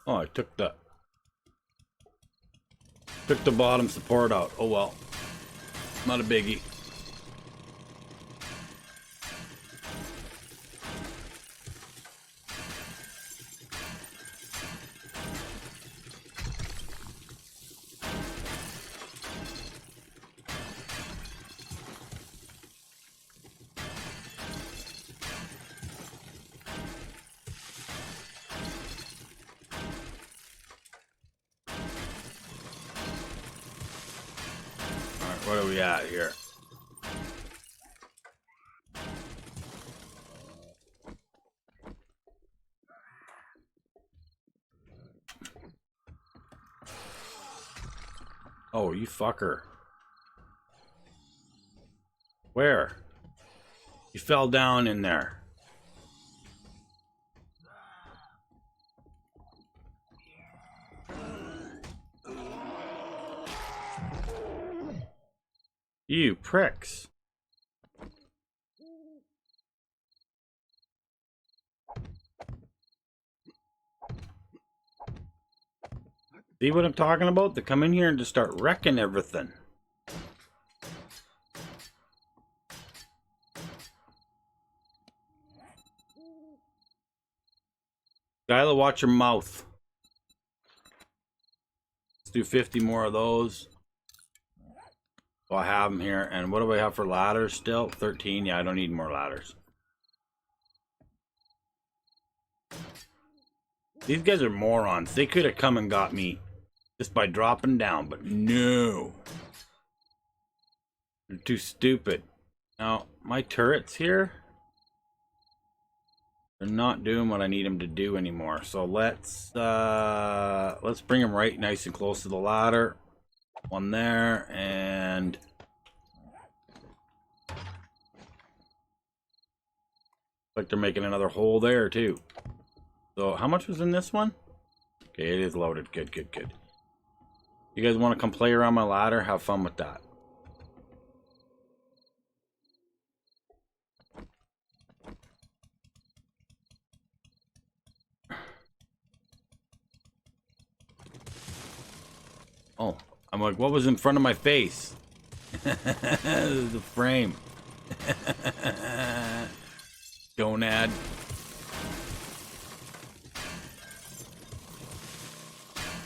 Oh, I took the bottom support out. Oh well. Not a biggie. Alright, what are we at here? Oh, you fucker. Where? You fell down in there. You pricks. See what I'm talking about? They come in here and just start wrecking everything. Skyla, watch your mouth. Let's do 50 more of those. So I have them here. And what do I have for ladders still? 13. Yeah, I don't need more ladders. These guys are morons. They could have come and got me just by dropping down, but no. They're too stupid. Now, my turrets here, they're not doing what I need them to do anymore. So let's bring them right nice and close to the ladder. One there, and like they're making another hole there too. So how much was in this one? Okay, it is loaded. Good, good, good. You guys want to come play around my ladder? Have fun with that. Oh, I'm like, what was in front of my face? The frame. Gonad.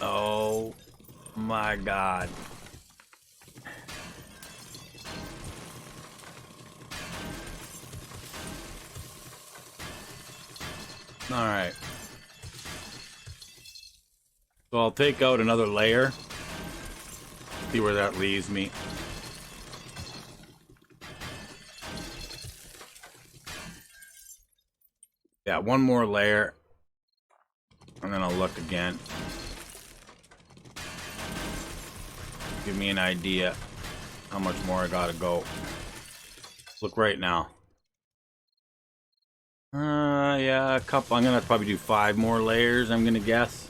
Oh my God. All right. So I'll take out another layer. See where that leaves me. Yeah, one more layer. And then I'll look again. Give me an idea how much more I gotta go. Look right now. Yeah, a couple. I'm gonna probably do 5 more layers, I'm gonna guess.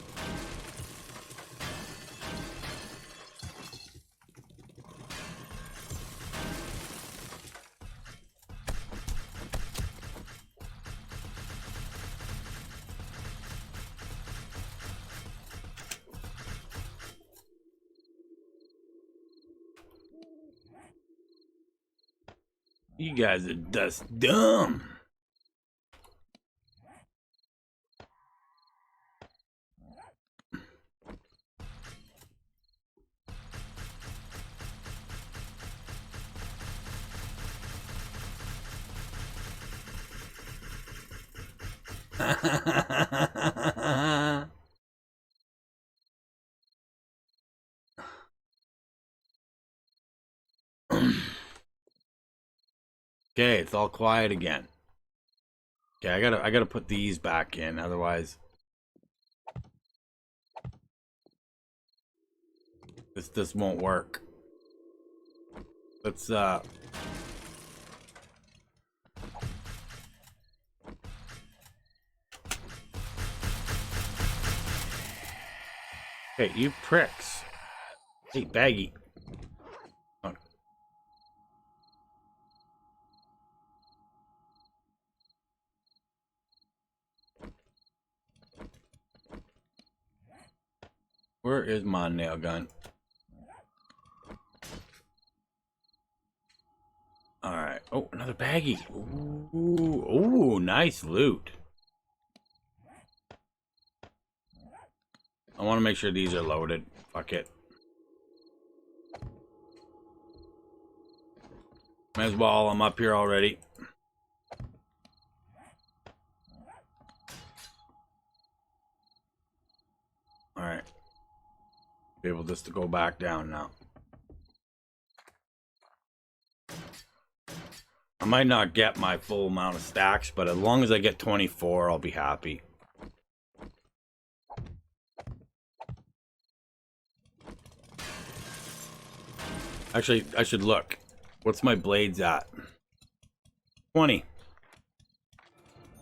You guys are just dumb. Okay, it's all quiet again. Okay, I gotta put these back in, otherwise this won't work. Let's hey, you pricks. Hey, baggy. Oh. Where is my nail gun? Alright. Oh, another baggie. Ooh, nice loot. I want to make sure these are loaded. Fuck it. Might as well, I'm up here already. Alright. Be able just to go back down now. I might not get my full amount of stacks, but as long as I get 24, I'll be happy. Actually, I should look. What's my blades at? 20.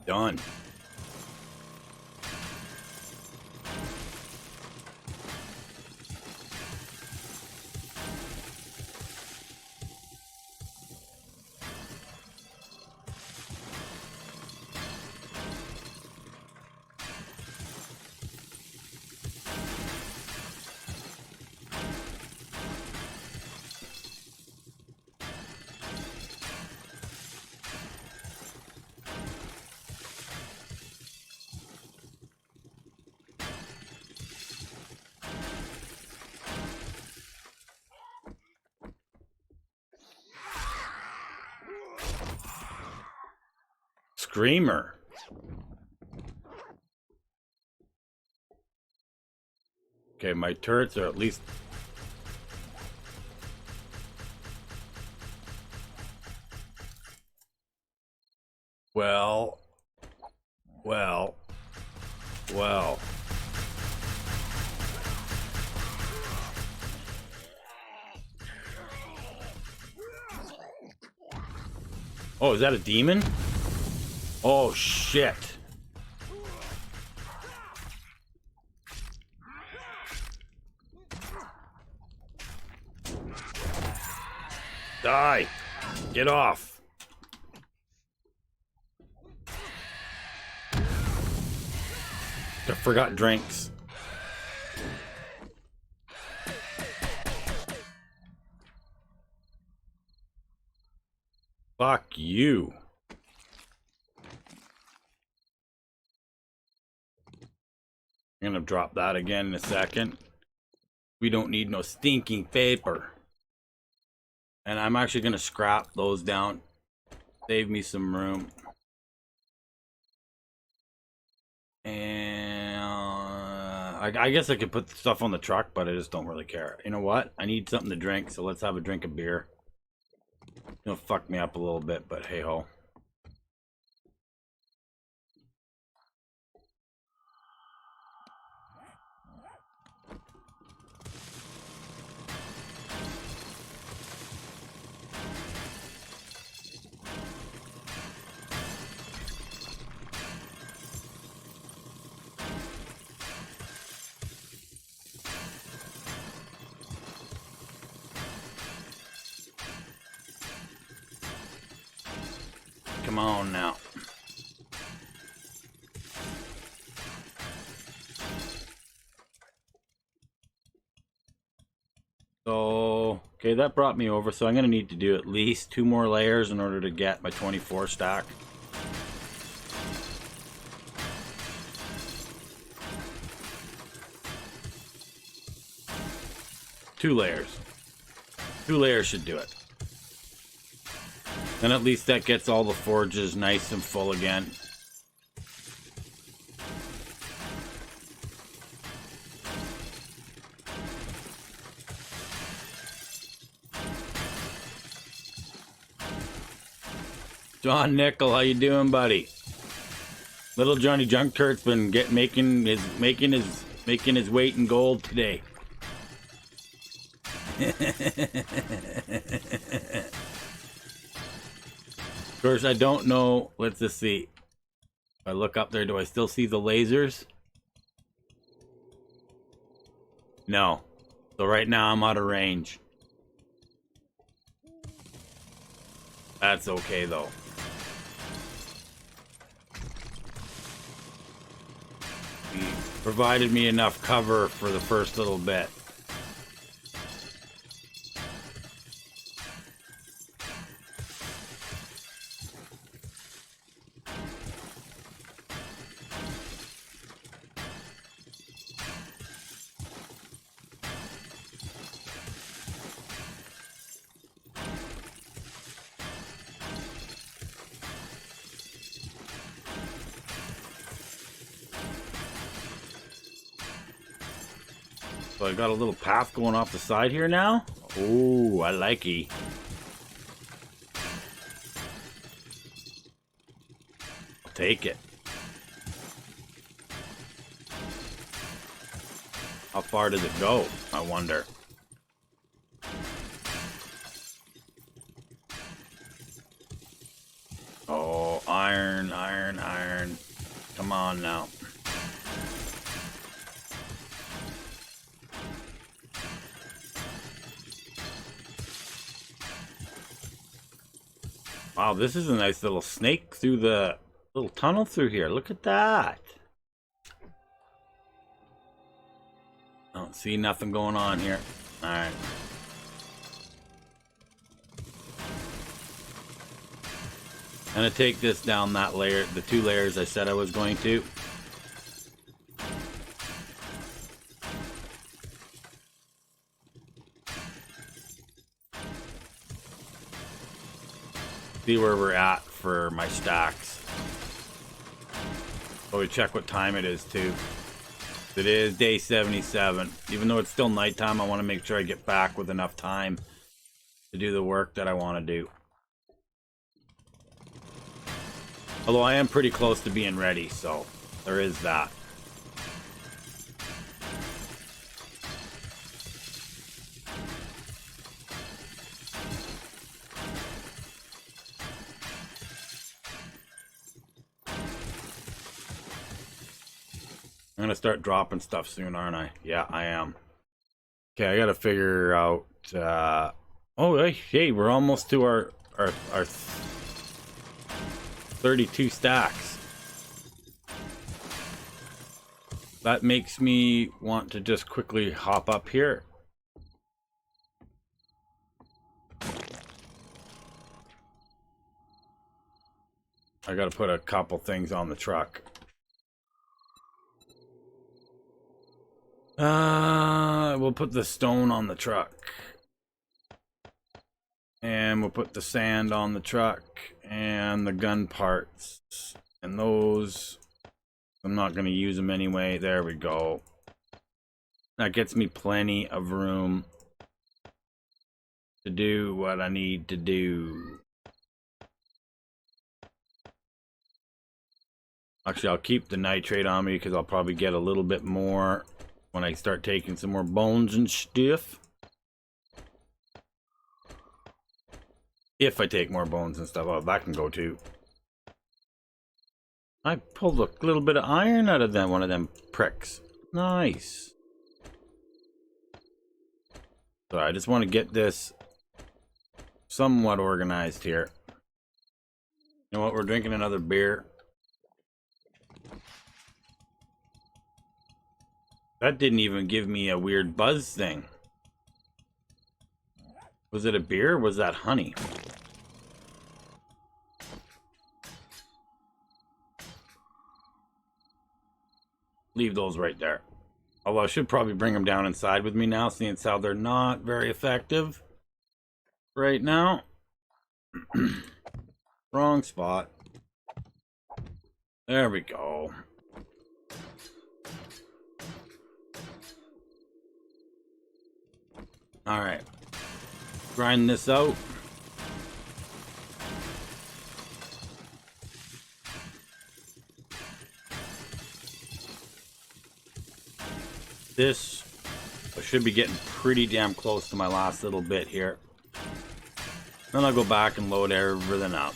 Done. Screamer. Okay, my turrets are at least... Well... Oh, is that a demon? Oh, shit. Die. Get off. I forgot drinks. Fuck you. I'm gonna drop that again in a second. We don't need no stinking paper. And I'm actually gonna scrap those down. Save me some room. And I guess I could put stuff on the truck, but I just don't really care. You know what? I need something to drink, so let's have a drink of beer. It'll fuck me up a little bit, but hey ho. Come on now. So, Okay, that brought me over, so I'm going to need to do at least 2 more layers in order to get my 24 stack. Two layers. 2 layers should do it. Then at least that gets all the forges nice and full again. John Nickel, how you doing, buddy? Little Johnny Junk Turt's been making his weight in gold today. Of course, I don't know. Let's just see. If I look up there, do I still see the lasers? No. So right now I'm out of range. That's okay though. He provided me enough cover for the first little bit. So I got a little path going off the side here now. Ooh, I like it. I'll take it. How far does it go, I wonder? Oh, iron, iron, iron. Come on now. Wow, this is a nice little snake through the little tunnel through here. Look at that. I don't see nothing going on here. Alright. I'm gonna take this down that layer, the 2 layers I said I was going to. See where we're at for my stacks. So we check what time it is too. It is day 77. Even though it's still nighttime, I want to make sure I get back with enough time to do the work that I want to do. Although I am pretty close to being ready, so there is that. I'm gonna start dropping stuff soon, aren't I? Yeah, I am. Okay, I gotta figure out. Oh, hey, we're almost to our 32 stacks. That makes me want to just quickly hop up here. I gotta put a couple things on the truck. We'll put the stone on the truck. And we'll put the sand on the truck. And the gun parts. And those, I'm not going to use them anyway. There we go. That gets me plenty of room to do what I need to do. Actually, I'll keep the nitrate on me because I'll probably get a little bit more when I start taking some more bones and stuff. If I take more bones and stuff, oh, that can go too. I pulled a little bit of iron out of them, one of them pricks. Nice. So I just want to get this somewhat organized here. You know what? We're drinking another beer. That didn't even give me a weird buzz thing. Was it a beer or was that honey? Leave those right there. Although I should probably bring them down inside with me now, seeing how they're not very effective right now. Wrong spot. There we go. All right. Grind this out. This, I should be getting pretty damn close to my last little bit here. Then I'll go back and load everything up.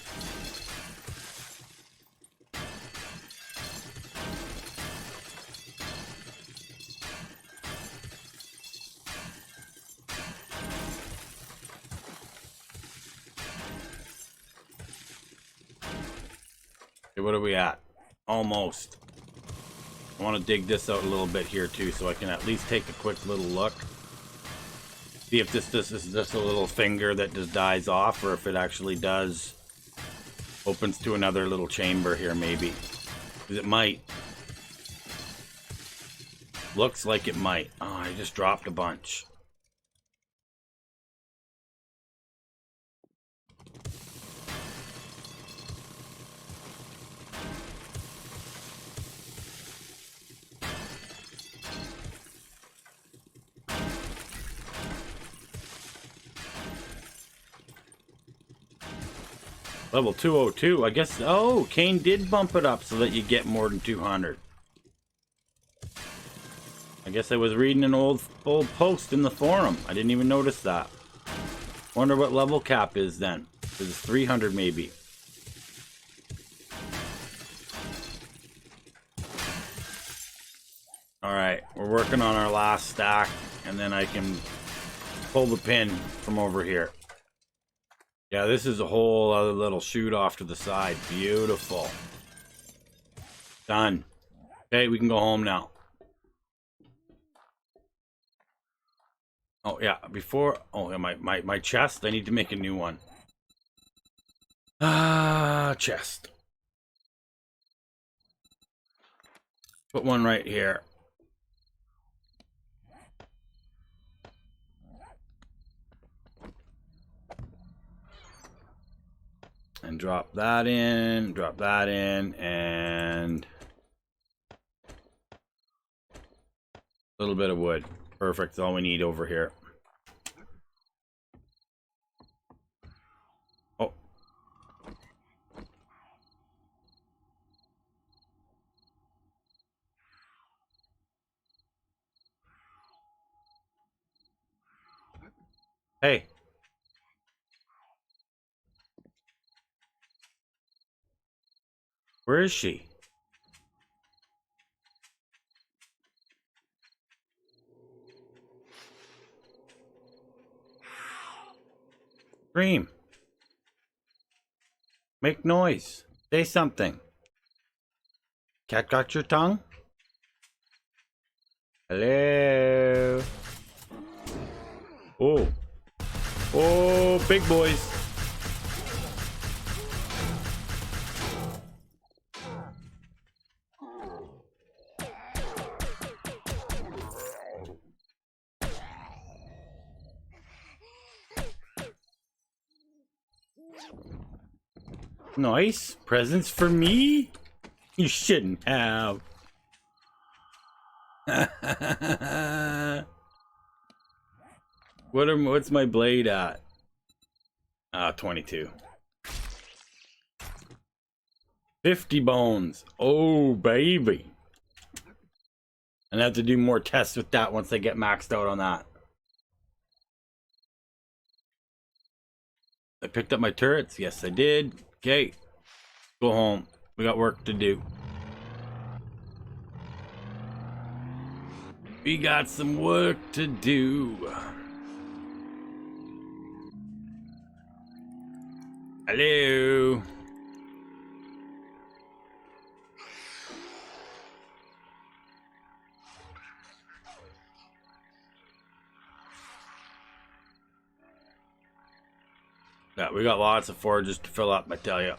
Okay, what are we at? Almost. I want to dig this out a little bit here too, so I can at least take a quick little look. See if this is just a little finger that just dies off, or if it actually does opens to another little chamber here, maybe. Because it might. Looks like it might. Oh, I just dropped a bunch. Level 202, I guess. Oh, Kane did bump it up so that you get more than 200. I guess I was reading an old post in the forum. I didn't even notice that. Wonder what level cap is then. Because it's 300 maybe. Alright, we're working on our last stack, and then I can pull the pin from over here. Yeah, this is a whole other little shoot off to the side. Beautiful. Done. Okay, we can go home now. Oh, yeah, before... Oh, yeah, my chest. I need to make a new one. Chest. Put one right here. And drop that in, and a little bit of wood. Perfect, that's all we need over here. Oh. Hey. Where is she? Scream. Make noise. Say something. Cat got your tongue? Hello? Oh. Oh, big boys. Nice. Presents for me? You shouldn't have. What's my blade at? 22. 50 bones. Oh, baby. And I have to do more tests with that once I get maxed out on that. I picked up my turrets. Yes, I did. Okay. Go home. We got work to do. We got some work to do. Hello. Yeah, we got lots of forges to fill up, I tell you.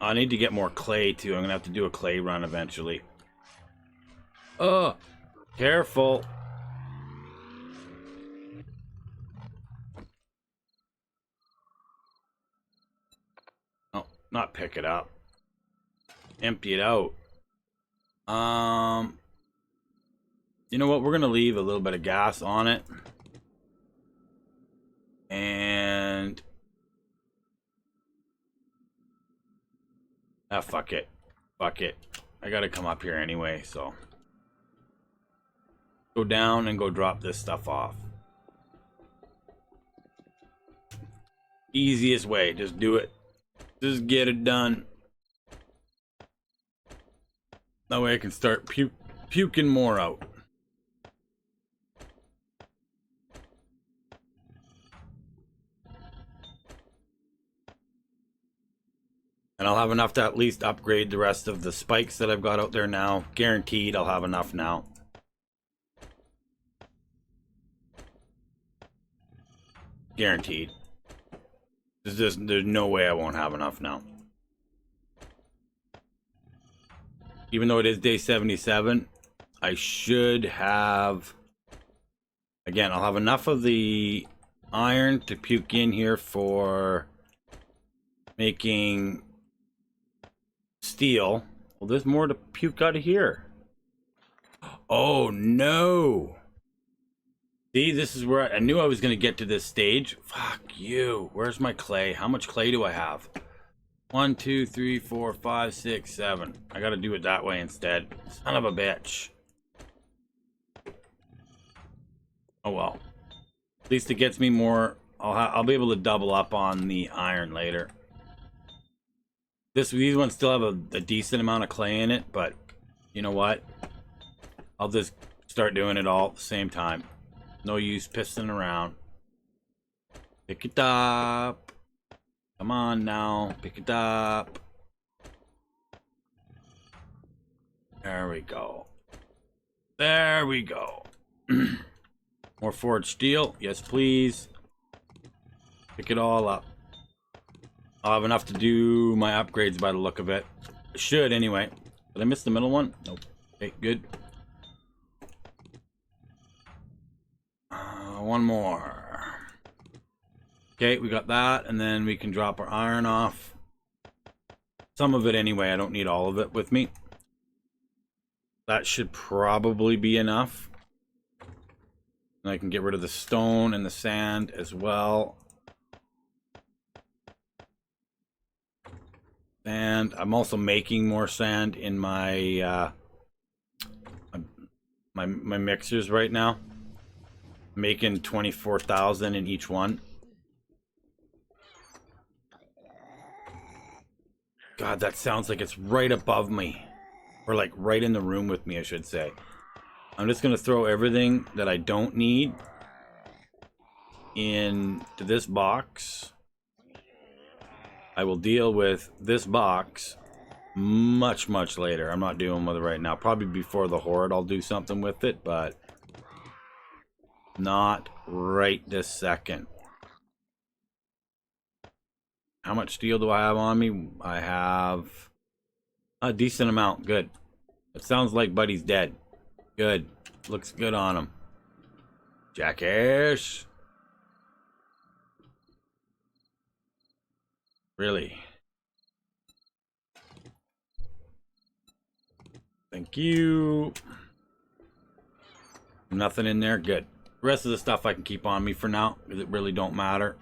I need to get more clay, too. I'm going to have to do a clay run eventually. Oh, careful. Oh, not pick it up. Empty it out. You know what? We're going to leave a little bit of gas on it. And... ah, fuck it. Fuck it. I gotta come up here anyway, so... go down and go drop this stuff off. Easiest way. Just do it. Just get it done. That way I can start puking more out. And I'll have enough to at least upgrade the rest of the spikes that I've got out there now. Guaranteed I'll have enough now. Guaranteed. There's no way I won't have enough now. Even though it is day 77, I should have... again, I'll have enough of the iron to puke in here for making steel. Well, there's more to puke out of here. Oh, no. See, this is where I knew I was going to get to this stage. Fuck you. Where's my clay? How much clay do I have? 1, 2, 3, 4, 5, 6, 7. I got to do it that way instead. Son of a bitch. Oh, well. At least it gets me more. I'll be able to double up on the iron later. These ones still have a decent amount of clay in it, but you know what? I'll just start doing it all at the same time. No use pissing around. Pick it up. Come on now. Pick it up. There we go. There we go. More forged steel. Yes, please. Pick it all up. I'll have enough to do my upgrades by the look of it. I should anyway. Did I miss the middle one? Nope. Okay, good. One more. Okay, we got that, and then we can drop our iron off. Some of it anyway. I don't need all of it with me. That should probably be enough. And I can get rid of the stone and the sand as well. And I'm also making more sand in my my mixers right now. Making 24,000 in each one. God, that sounds like it's right above me. Or like right in the room with me, I should say. I'm just going to throw everything that I don't need into this box. I will deal with this box much later. I'm not dealing with it right now. Probably before the horde I'll do something with it, but not right this second. How much steel do I have on me? I have a decent amount. Good. It sounds like Buddy's dead. Good. Looks good on him. Jackass. Really? Thank you. Nothing in there? Good. The rest of the stuff I can keep on me for now, because it really don't matter.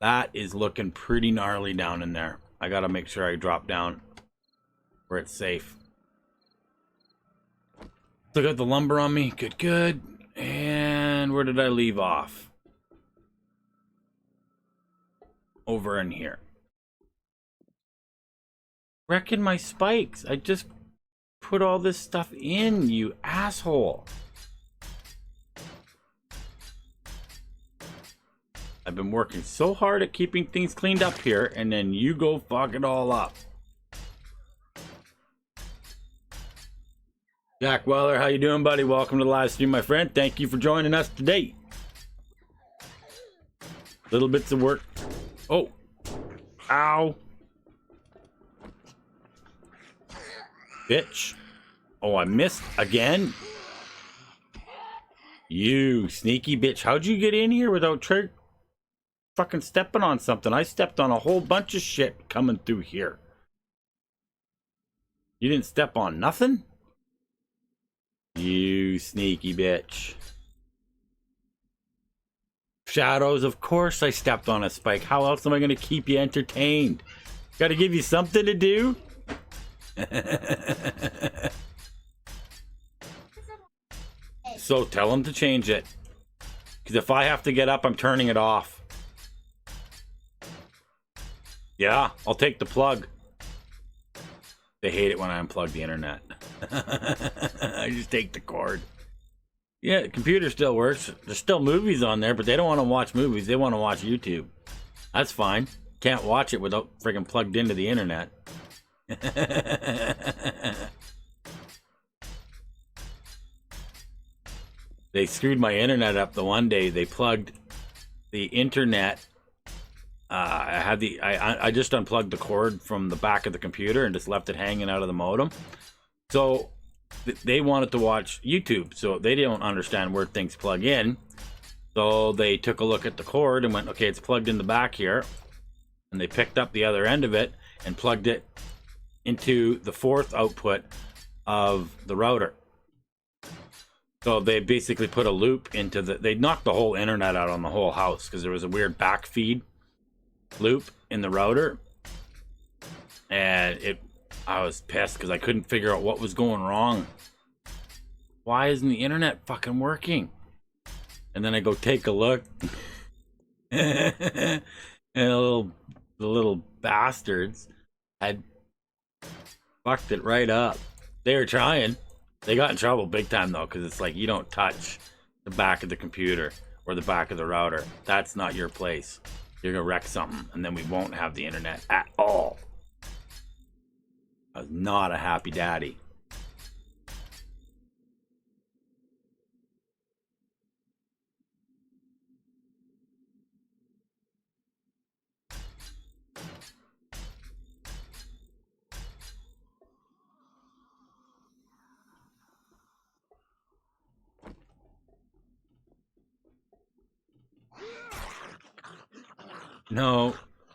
That is looking pretty gnarly down in there. I gotta make sure I drop down where it's safe. Still got the lumber on me. Good, good. And where did I leave off? Over in here. Wrecking my spikes. I just put all this stuff in, you asshole. I've been working so hard at keeping things cleaned up here, and then you go fuck it all up. Jack Weller, how you doing, buddy? Welcome to the live stream, my friend. Thank you for joining us today. Little bits of work. Oh. Ow. Bitch. Oh, I missed again. You sneaky bitch. How'd you get in here without fucking stepping on something? I stepped on a whole bunch of shit coming through here. You didn't step on nothing? You sneaky bitch. Shadows, of course I stepped on a spike. How else am I going to keep you entertained? Gotta give you something to do? So tell him to change it. Because if I have to get up, I'm turning it off. Yeah, I'll take the plug. They hate it when I unplug the internet. I just take the cord. Yeah, the computer still works. There's still movies on there, but they don't want to watch movies. They want to watch YouTube. That's fine. Can't watch it without friggin' plugged into the internet. They screwed my internet up the one day. They plugged the internet. I just unplugged the cord from the back of the computer and just left it hanging out of the modem. So they wanted to watch YouTube, so they don't understand where things plug in. So they took a look at the cord and went, okay, it's plugged in the back here. And they picked up the other end of it and plugged it into the fourth output of the router. So they basically put a loop into they knocked the whole internet out on the whole house because there was a weird back feed loop in the router. And I was pissed because I couldn't figure out what was going wrong. Why isn't the internet fucking working? And then I go take a look. And the little bastards had fucked it right up. They were trying. They got in trouble big time though, because it's like you don't touch the back of the computer or the back of the router. That's not your place. You're gonna wreck something, and then we won't have the internet at all. I was not a happy daddy.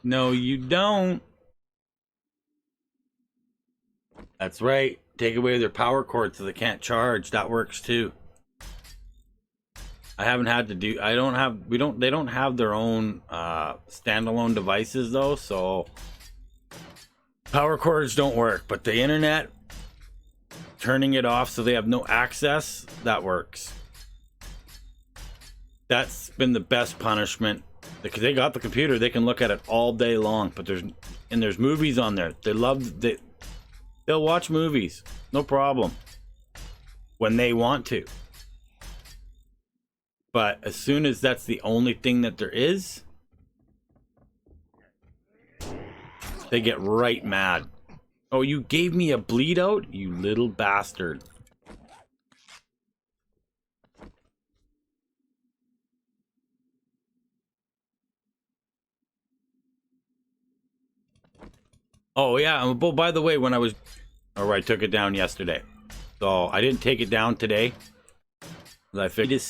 No, you don't. That's right. Take away their power cord so they can't charge. That works too. I haven't had to do. They don't have their own standalone devices though, so power cords don't work. But the internet, turning it off so they have no access, that works. That's been the best punishment. Because they got the computer, they can look at it all day long. But there's movies on there. They'll watch movies, no problem, when they want to. But as soon as that's the only thing that there is, they get right mad. Oh, you gave me a bleed out, you little bastard. Oh yeah, well, by the way, I took it down yesterday. So I didn't take it down today. I figured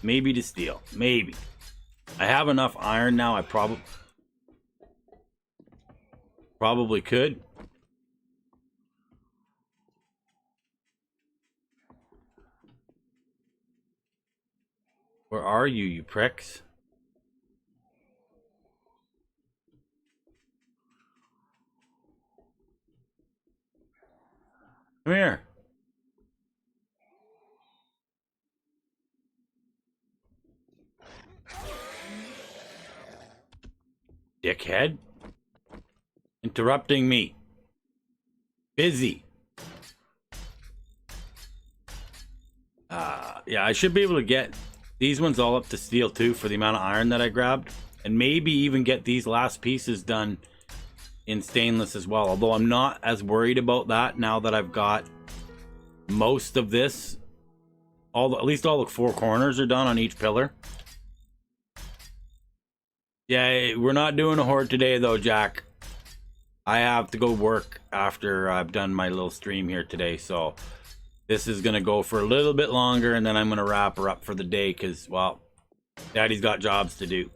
maybe to steal. Maybe. I have enough iron now, I probably could. Where are you, you pricks? Come here. Dickhead. Interrupting me. Busy. Yeah, I should be able to get these ones all up to steel too for the amount of iron that I grabbed. And maybe even get these last pieces done in stainless as well, although I'm not as worried about that now that I've got most of this. At least all the four corners are done on each pillar. Yeah, we're not doing a horde today though, Jack. I have to go work after I've done my little stream here today, so this is gonna go for a little bit longer, and then I'm gonna wrap her up for the day because, well, Daddy's got jobs to do.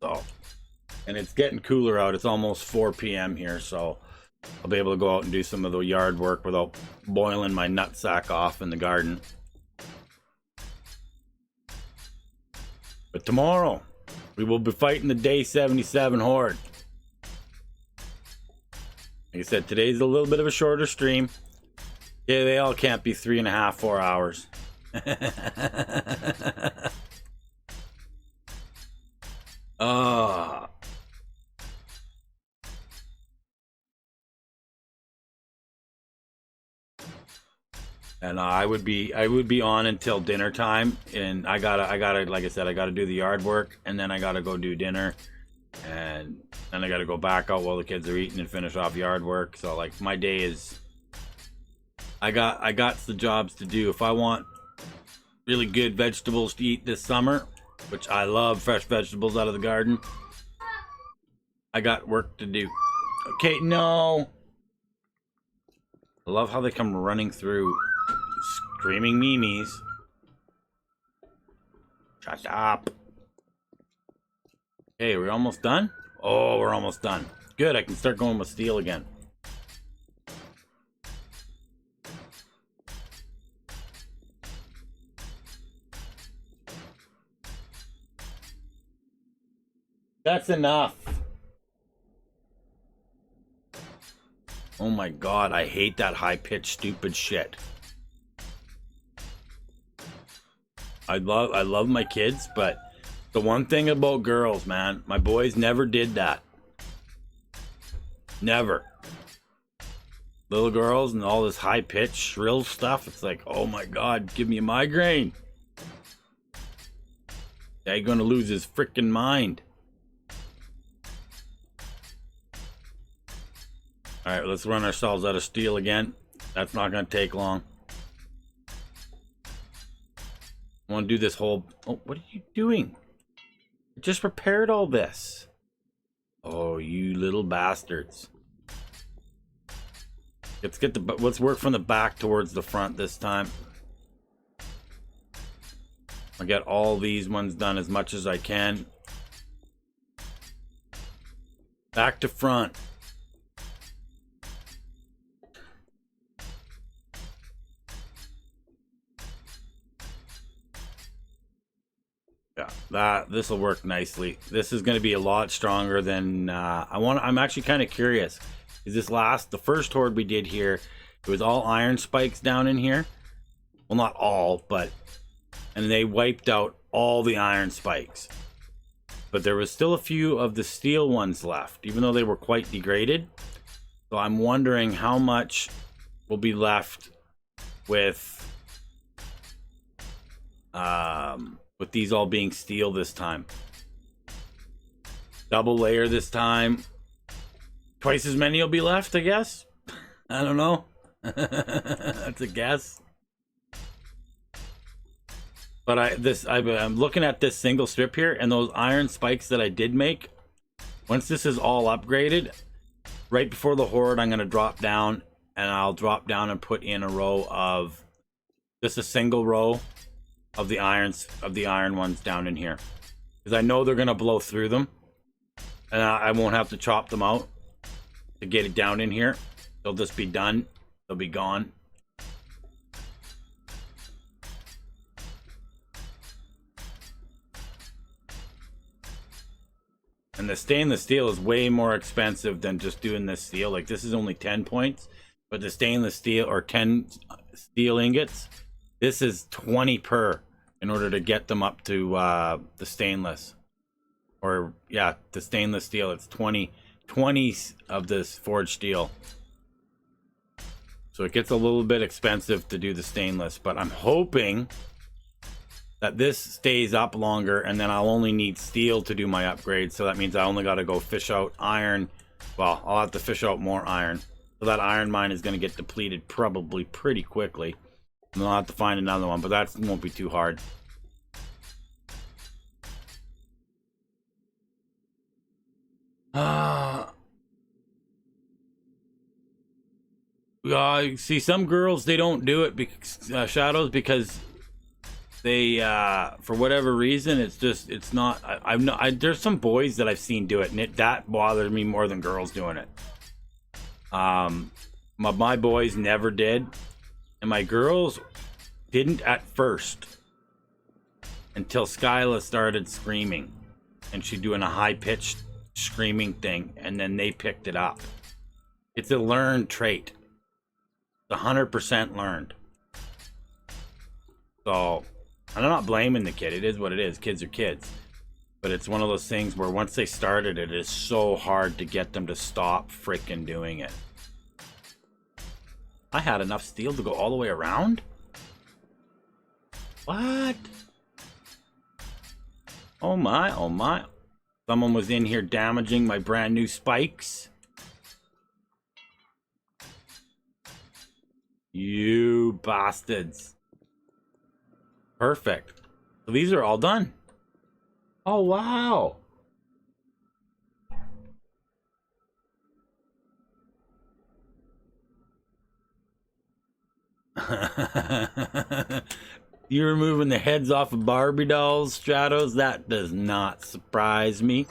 So, and it's getting cooler out. It's almost 4 p.m. here, so I'll be able to go out and do some of the yard work without boiling my nutsack off in the garden. But tomorrow, we will be fighting the day 77 horde. Like I said, today's a little bit of a shorter stream. Yeah, they all can't be 3.5, 4 hours. And I would be on until dinner time, and I gotta, like I said, I gotta do the yard work, and then I gotta go do dinner, and then I gotta go back out while the kids are eating and finish off yard work. So like my day is, I got the jobs to do. If I want really good vegetables to eat this summer, which I love fresh vegetables out of the garden, I got work to do. Okay, no. I love how they come running through screaming memes. Shut up. Okay, we're almost done? Oh, we're almost done. Good, I can start going with steel again. That's enough. Oh my god, I hate that high-pitched stupid shit. I love my kids, but the one thing about girls, man, my boys never did that. Never. Little girls and all this high-pitched shrill stuff, it's like, oh my god, give me a migraine. Dad's gonna lose his freaking mind. Alright, let's run ourselves out of steel again. That's not gonna take long. I want to do this whole... Oh, what are you doing? I just prepared all this. Oh, you little bastards. Let's work from the back towards the front this time. I'll get all these ones done as much as I can. Back to front. Yeah, this will work nicely. This is going to be a lot stronger than I'm actually kind of curious. Is the first horde we did here, it was all iron spikes down in here. Well, not all, but and they wiped out all the iron spikes. But there was still a few of the steel ones left, even though they were quite degraded. So I'm wondering how much will be left with these all being steel this time. Double layer this time. Twice as many will be left, I guess. I don't know. That's a guess. But I'm looking at this single strip here, and those iron spikes that I did make, once this is all upgraded, right before the horde, I'm going to drop down, and I'll drop down and put in a row of, just a single row of the iron ones down in here, because I know they're going to blow through them, and I won't have to chop them out to get it down in here. They'll just be done. They'll be gone. And the stainless steel is way more expensive than just doing this steel. Like, this is only 10 points, but the stainless steel, or 10 steel ingots, this is 20 per in order to get them up to the stainless. Or, yeah, the stainless steel, it's 20 of this forged steel. So it gets a little bit expensive to do the stainless, but I'm hoping that this stays up longer, and then I'll only need steel to do my upgrade. So that means I only got to go fish out iron. Well, I'll have to fish out more iron. So that iron mine is going to get depleted probably pretty quickly. And I'll have to find another one, but that won't be too hard. See, some girls, they don't do it because, shadows, because they for whatever reason, it's not. I'm not. There's some boys that I've seen do it, and that bothers me more than girls doing it. My boys never did, and my girls didn't at first until Skyla started screaming, and she doing a high-pitched screaming thing, and then they picked it up. It's a learned trait. It's 100% learned. So, I'm not blaming the kid. It is what it is. Kids are kids. But it's one of those things where once they started it, it's so hard to get them to stop freaking doing it. I had enough steel to go all the way around? What? Oh my, oh my. Someone was in here damaging my brand new spikes. You bastards. Perfect. So these are all done. Oh, wow. You're removing the heads off of Barbie dolls, Stratos? That does not surprise me.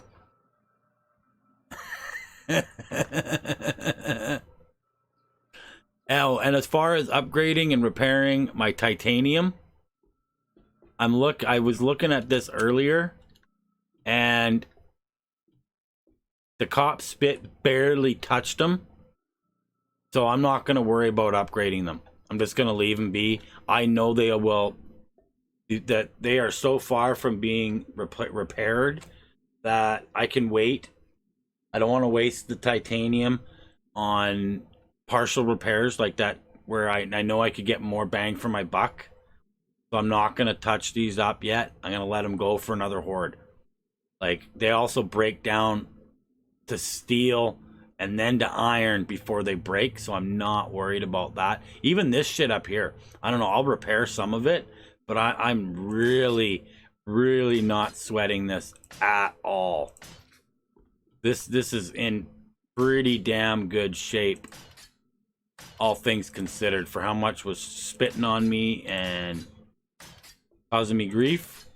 Oh, and as far as upgrading and repairing my titanium, I was looking at this earlier, and the cop spit barely touched them. So I'm not going to worry about upgrading them. I'm just going to leave them be. I know they will, that they are so far from being repaired that I can wait. I don't want to waste the titanium on partial repairs like that, where I know I could get more bang for my buck. So I'm not going to touch these up yet. I'm going to let them go for another horde. Like, they also break down to steel and then to iron before they break, so I'm not worried about that. Even this shit up here, I don't know, I'll repair some of it, but I'm really, really not sweating this at all. This is in pretty damn good shape, all things considered, for how much was spitting on me and causing me grief.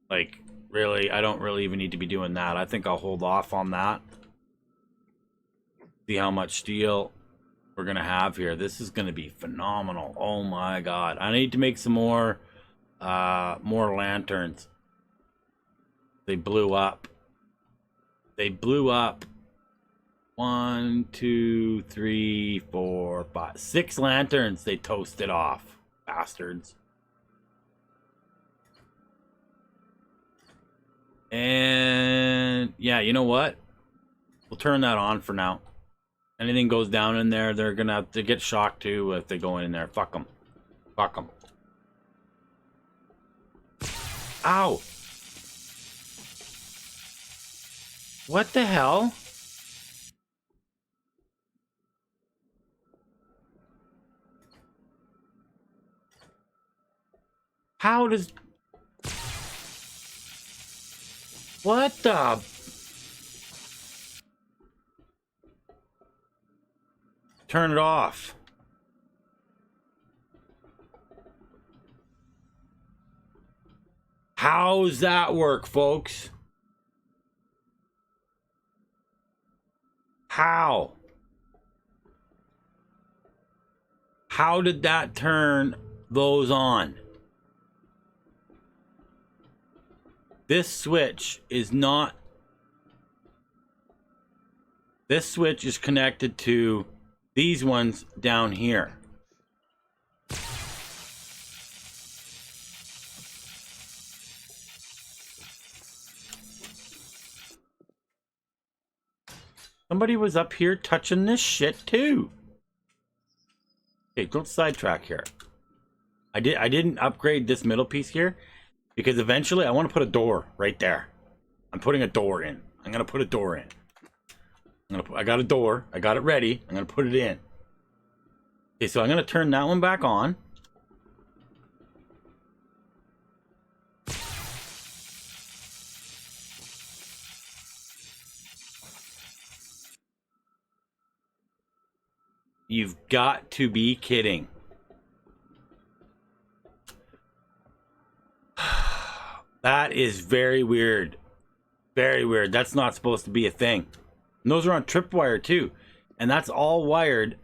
Like, really, I don't really even need to be doing that. I think I'll hold off on that. See how much steel we're gonna have here. This is gonna be phenomenal. Oh my god. I need to make some more lanterns. They blew up. They blew up. 1, 2, 3, 4, 5, 6 lanterns they toasted off. Bastards. And yeah, you know what? We'll turn that on for now. Anything goes down in there, they're gonna have to get shocked too if they go in there. Fuck them. Fuck them. Ow! What the hell? How does... What the... Turn it off. How's that work, folks? How? How did that turn those on? This switch is not... This switch is connected to these ones down here. Somebody was up here touching this shit too. Okay, don't sidetrack here. I didn't upgrade this middle piece here because eventually I want to put a door right there. I'm putting a door in. I'm gonna put a door in. I got a door. I got it ready. I'm gonna put it in. Okay, so I'm gonna turn that one back on. You've got to be kidding. That is very weird. Very weird. That's not supposed to be a thing. And those are on tripwire too. And that's all wired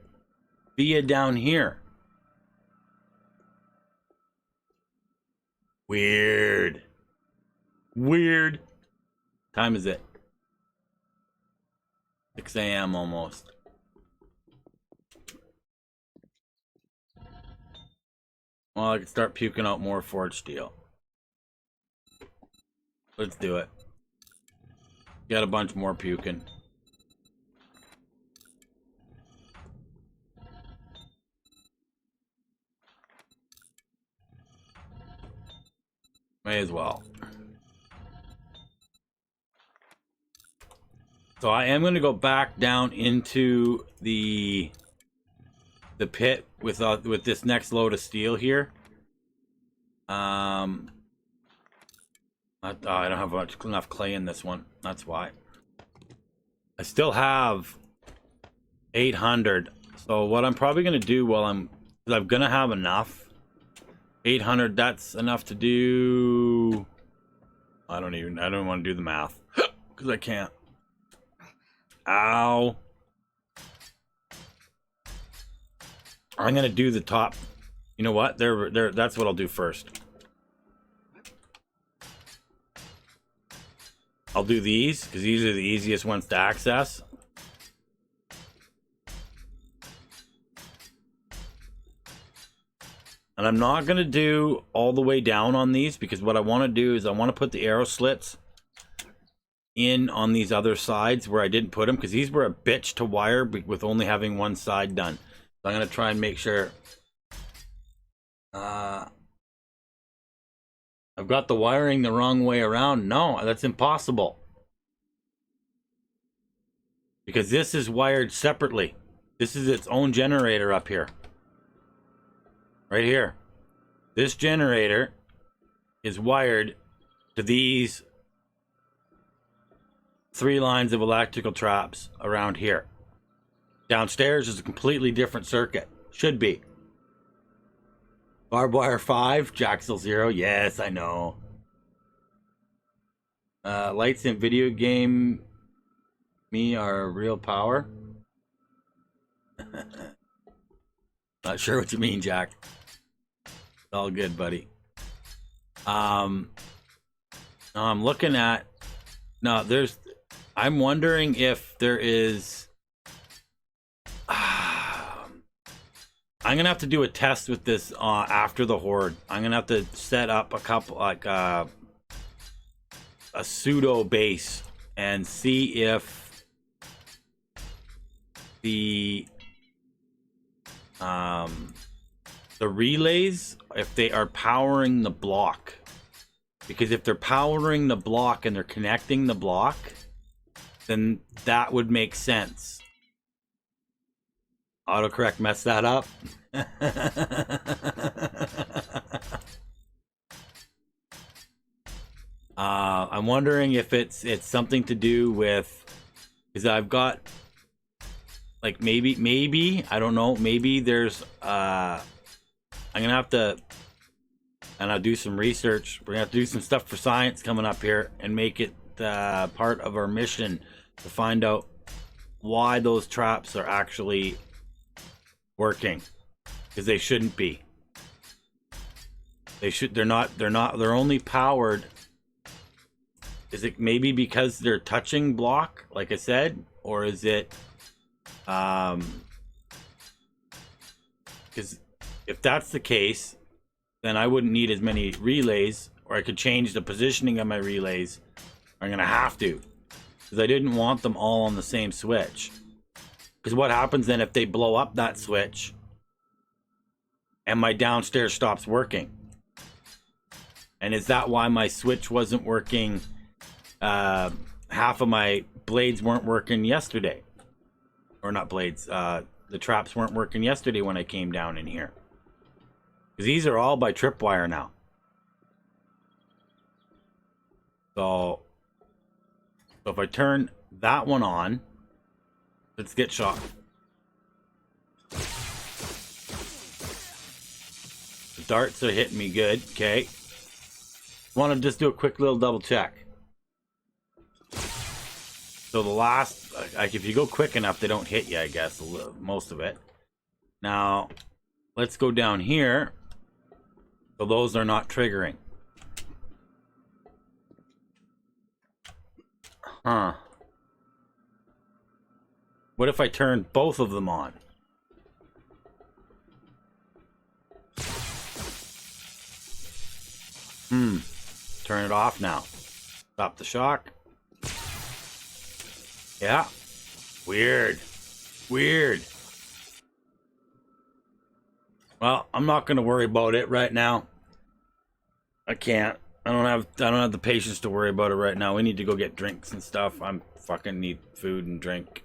via down here. Weird. Weird. Time is it? 6 a.m. almost. Well, I can start puking out more forged steel. Let's do it. Got a bunch more puking. May as well. So I am going to go back down into the pit with this next load of steel here. I don't have enough clay in this one. That's why. I still have 800. So what I'm probably going to do while I'm going to have enough. 800, that's enough to do. I don't want to do the math because I can't. Ow. I'm going to do the top. You know what? That's what I'll do first. I'll do these because these are the easiest ones to access. And I'm not going to do all the way down on these because what I want to do is I want to put the arrow slits in on these other sides where I didn't put them because these were a bitch to wire with only having one side done. So I'm going to try and make sure I've got the wiring the wrong way around. No, that's impossible. Because this is wired separately. This is its own generator up here. Right here. This generator is wired to these 3 lines of electrical traps around here. Downstairs is a completely different circuit. Should be. Barbed wire 5, Jaxel 0. Yes, I know. Lights in video game me are real power. Not sure what you mean, Jack. It's all good, buddy. Now I'm looking at. No, there's. I'm wondering if there is. I'm gonna have to do a test with this after the horde. I'm gonna have to set up a couple like a pseudo base and see if the relays, if they are powering the block. Because if they're powering the block and they're connecting the block, then that would make sense. Autocorrect messed that up. I'm wondering if it's something to do with, because I've got like maybe I don't know, maybe there's I'm gonna have to, and I'll do some research. We're gonna have to do some stuff for science coming up here and make it part of our mission to find out why those traps are actually working, because they shouldn't be. They're only powered. Is it maybe because they're touching block, like I said, or is it because if that's the case, then I wouldn't need as many relays, or I could change the positioning of my relays. I'm gonna have to, because I didn't want them all on the same switch. Because what happens then if they blow up that switch and my downstairs stops working? And is that why my switch wasn't working? Half of my blades weren't working yesterday. Or not blades, the traps weren't working yesterday when I came down in here. Because these are all by tripwire now. So if I turn that one on, let's get shot. starts are hitting me good. Okay. Want to just do a quick little double check. So the last, like if you go quick enough, they don't hit you, I guess, most of it. Now, let's go down here. So those are not triggering. Huh. What if I turn both of them on? Turn it off now. Stop the shock. Yeah. Weird. Weird. Well, I'm not going to worry about it right now. I can't. I don't have the patience to worry about it right now. We need to go get drinks and stuff. I'm fucking need food and drink.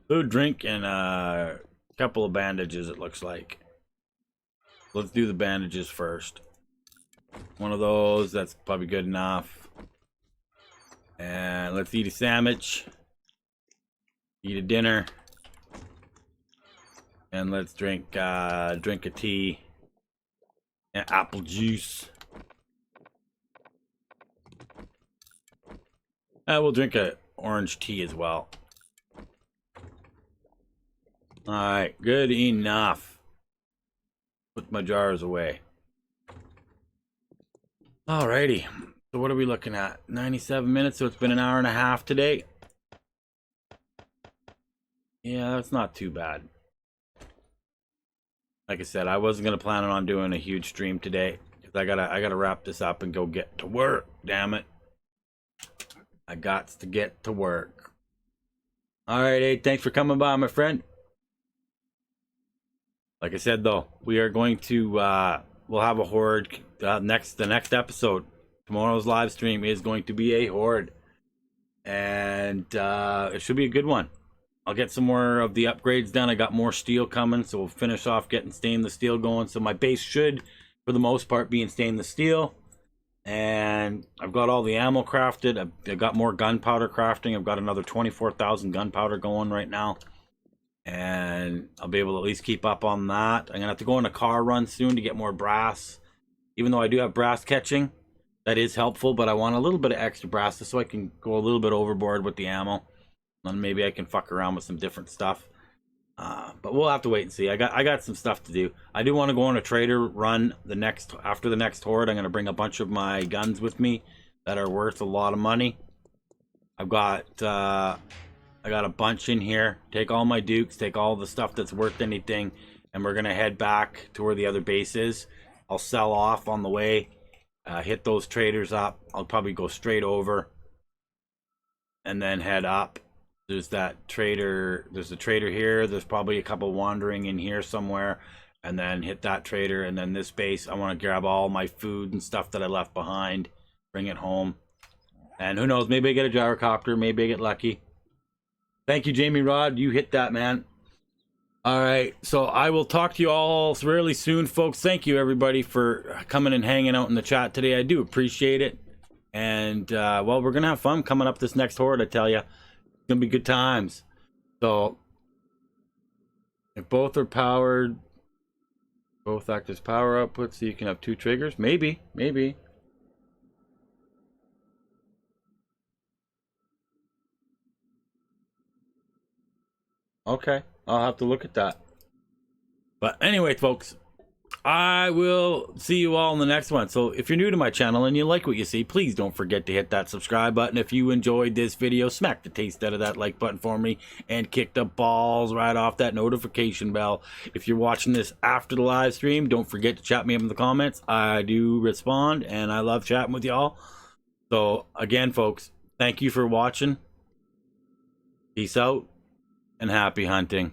Food, drink, and a couple of bandages, it looks like. Let's do the bandages first. One of those, that's probably good enough. And let's eat a sandwich. Eat a dinner. And let's drink a tea. And apple juice. We'll drink a orange tea as well. Alright, good enough. Put my jars away. Alrighty. So what are we looking at? 97 minutes, so it's been an hour and a half today. Yeah, that's not too bad. Like I said, I wasn't gonna plan on doing a huge stream today. Because I gotta wrap this up and go get to work, damn it. I got to get to work. Alright, A, thanks for coming by, my friend. Like I said though, we are going to we'll have a horde the next episode. Tomorrow's live stream is going to be a horde. And it should be a good one. I'll get some more of the upgrades done. I got more steel coming, so we'll finish off getting stainless steel going. So my base should, for the most part, be in stainless steel. And I've got all the ammo crafted. I've got more gunpowder crafting. I've got another 24,000 gunpowder going right now. And I'll be able to at least keep up on that. I'm going to have to go on a car run soon to get more brass. Even though I do have brass catching, that is helpful. But I want a little bit of extra brass just so I can go a little bit overboard with the ammo. And maybe I can fuck around with some different stuff. But we'll have to wait and see. I got some stuff to do. I do want to go on a trader run after the next horde. I'm going to bring a bunch of my guns with me that are worth a lot of money. I got a bunch in here. Take all my dukes, take all the stuff that's worth anything, and we're going to head back to where the other base is. I'll sell off on the way, hit those traders up. I'll probably go straight over and then head up. There's that trader, there's a trader here, there's probably a couple wandering in here somewhere, and then hit that trader, and then this base. I want to grab all my food and stuff that I left behind, bring it home, and who knows, maybe I get a gyrocopter, maybe I get lucky. Thank you, Jamie Rod, you hit that, man. Alright, so I will talk to you all really soon, folks. Thank you, everybody, for coming and hanging out in the chat today. I do appreciate it, and well, we're gonna have fun coming up this next horde, I tell you. Gonna be good times. So if both are powered, both act as power outputs, so you can have two triggers. Maybe. Okay, I'll have to look at that. But anyway, folks, I will see you all in the next one. So if you're new to my channel and you like what you see, please don't forget to hit that subscribe button. If you enjoyed this video, smack the taste out of that like button for me and kick the balls right off that notification bell. If you're watching this after the live stream, don't forget to chat me up in the comments. I do respond and I love chatting with y'all. So again, folks, thank you for watching. Peace out and happy hunting.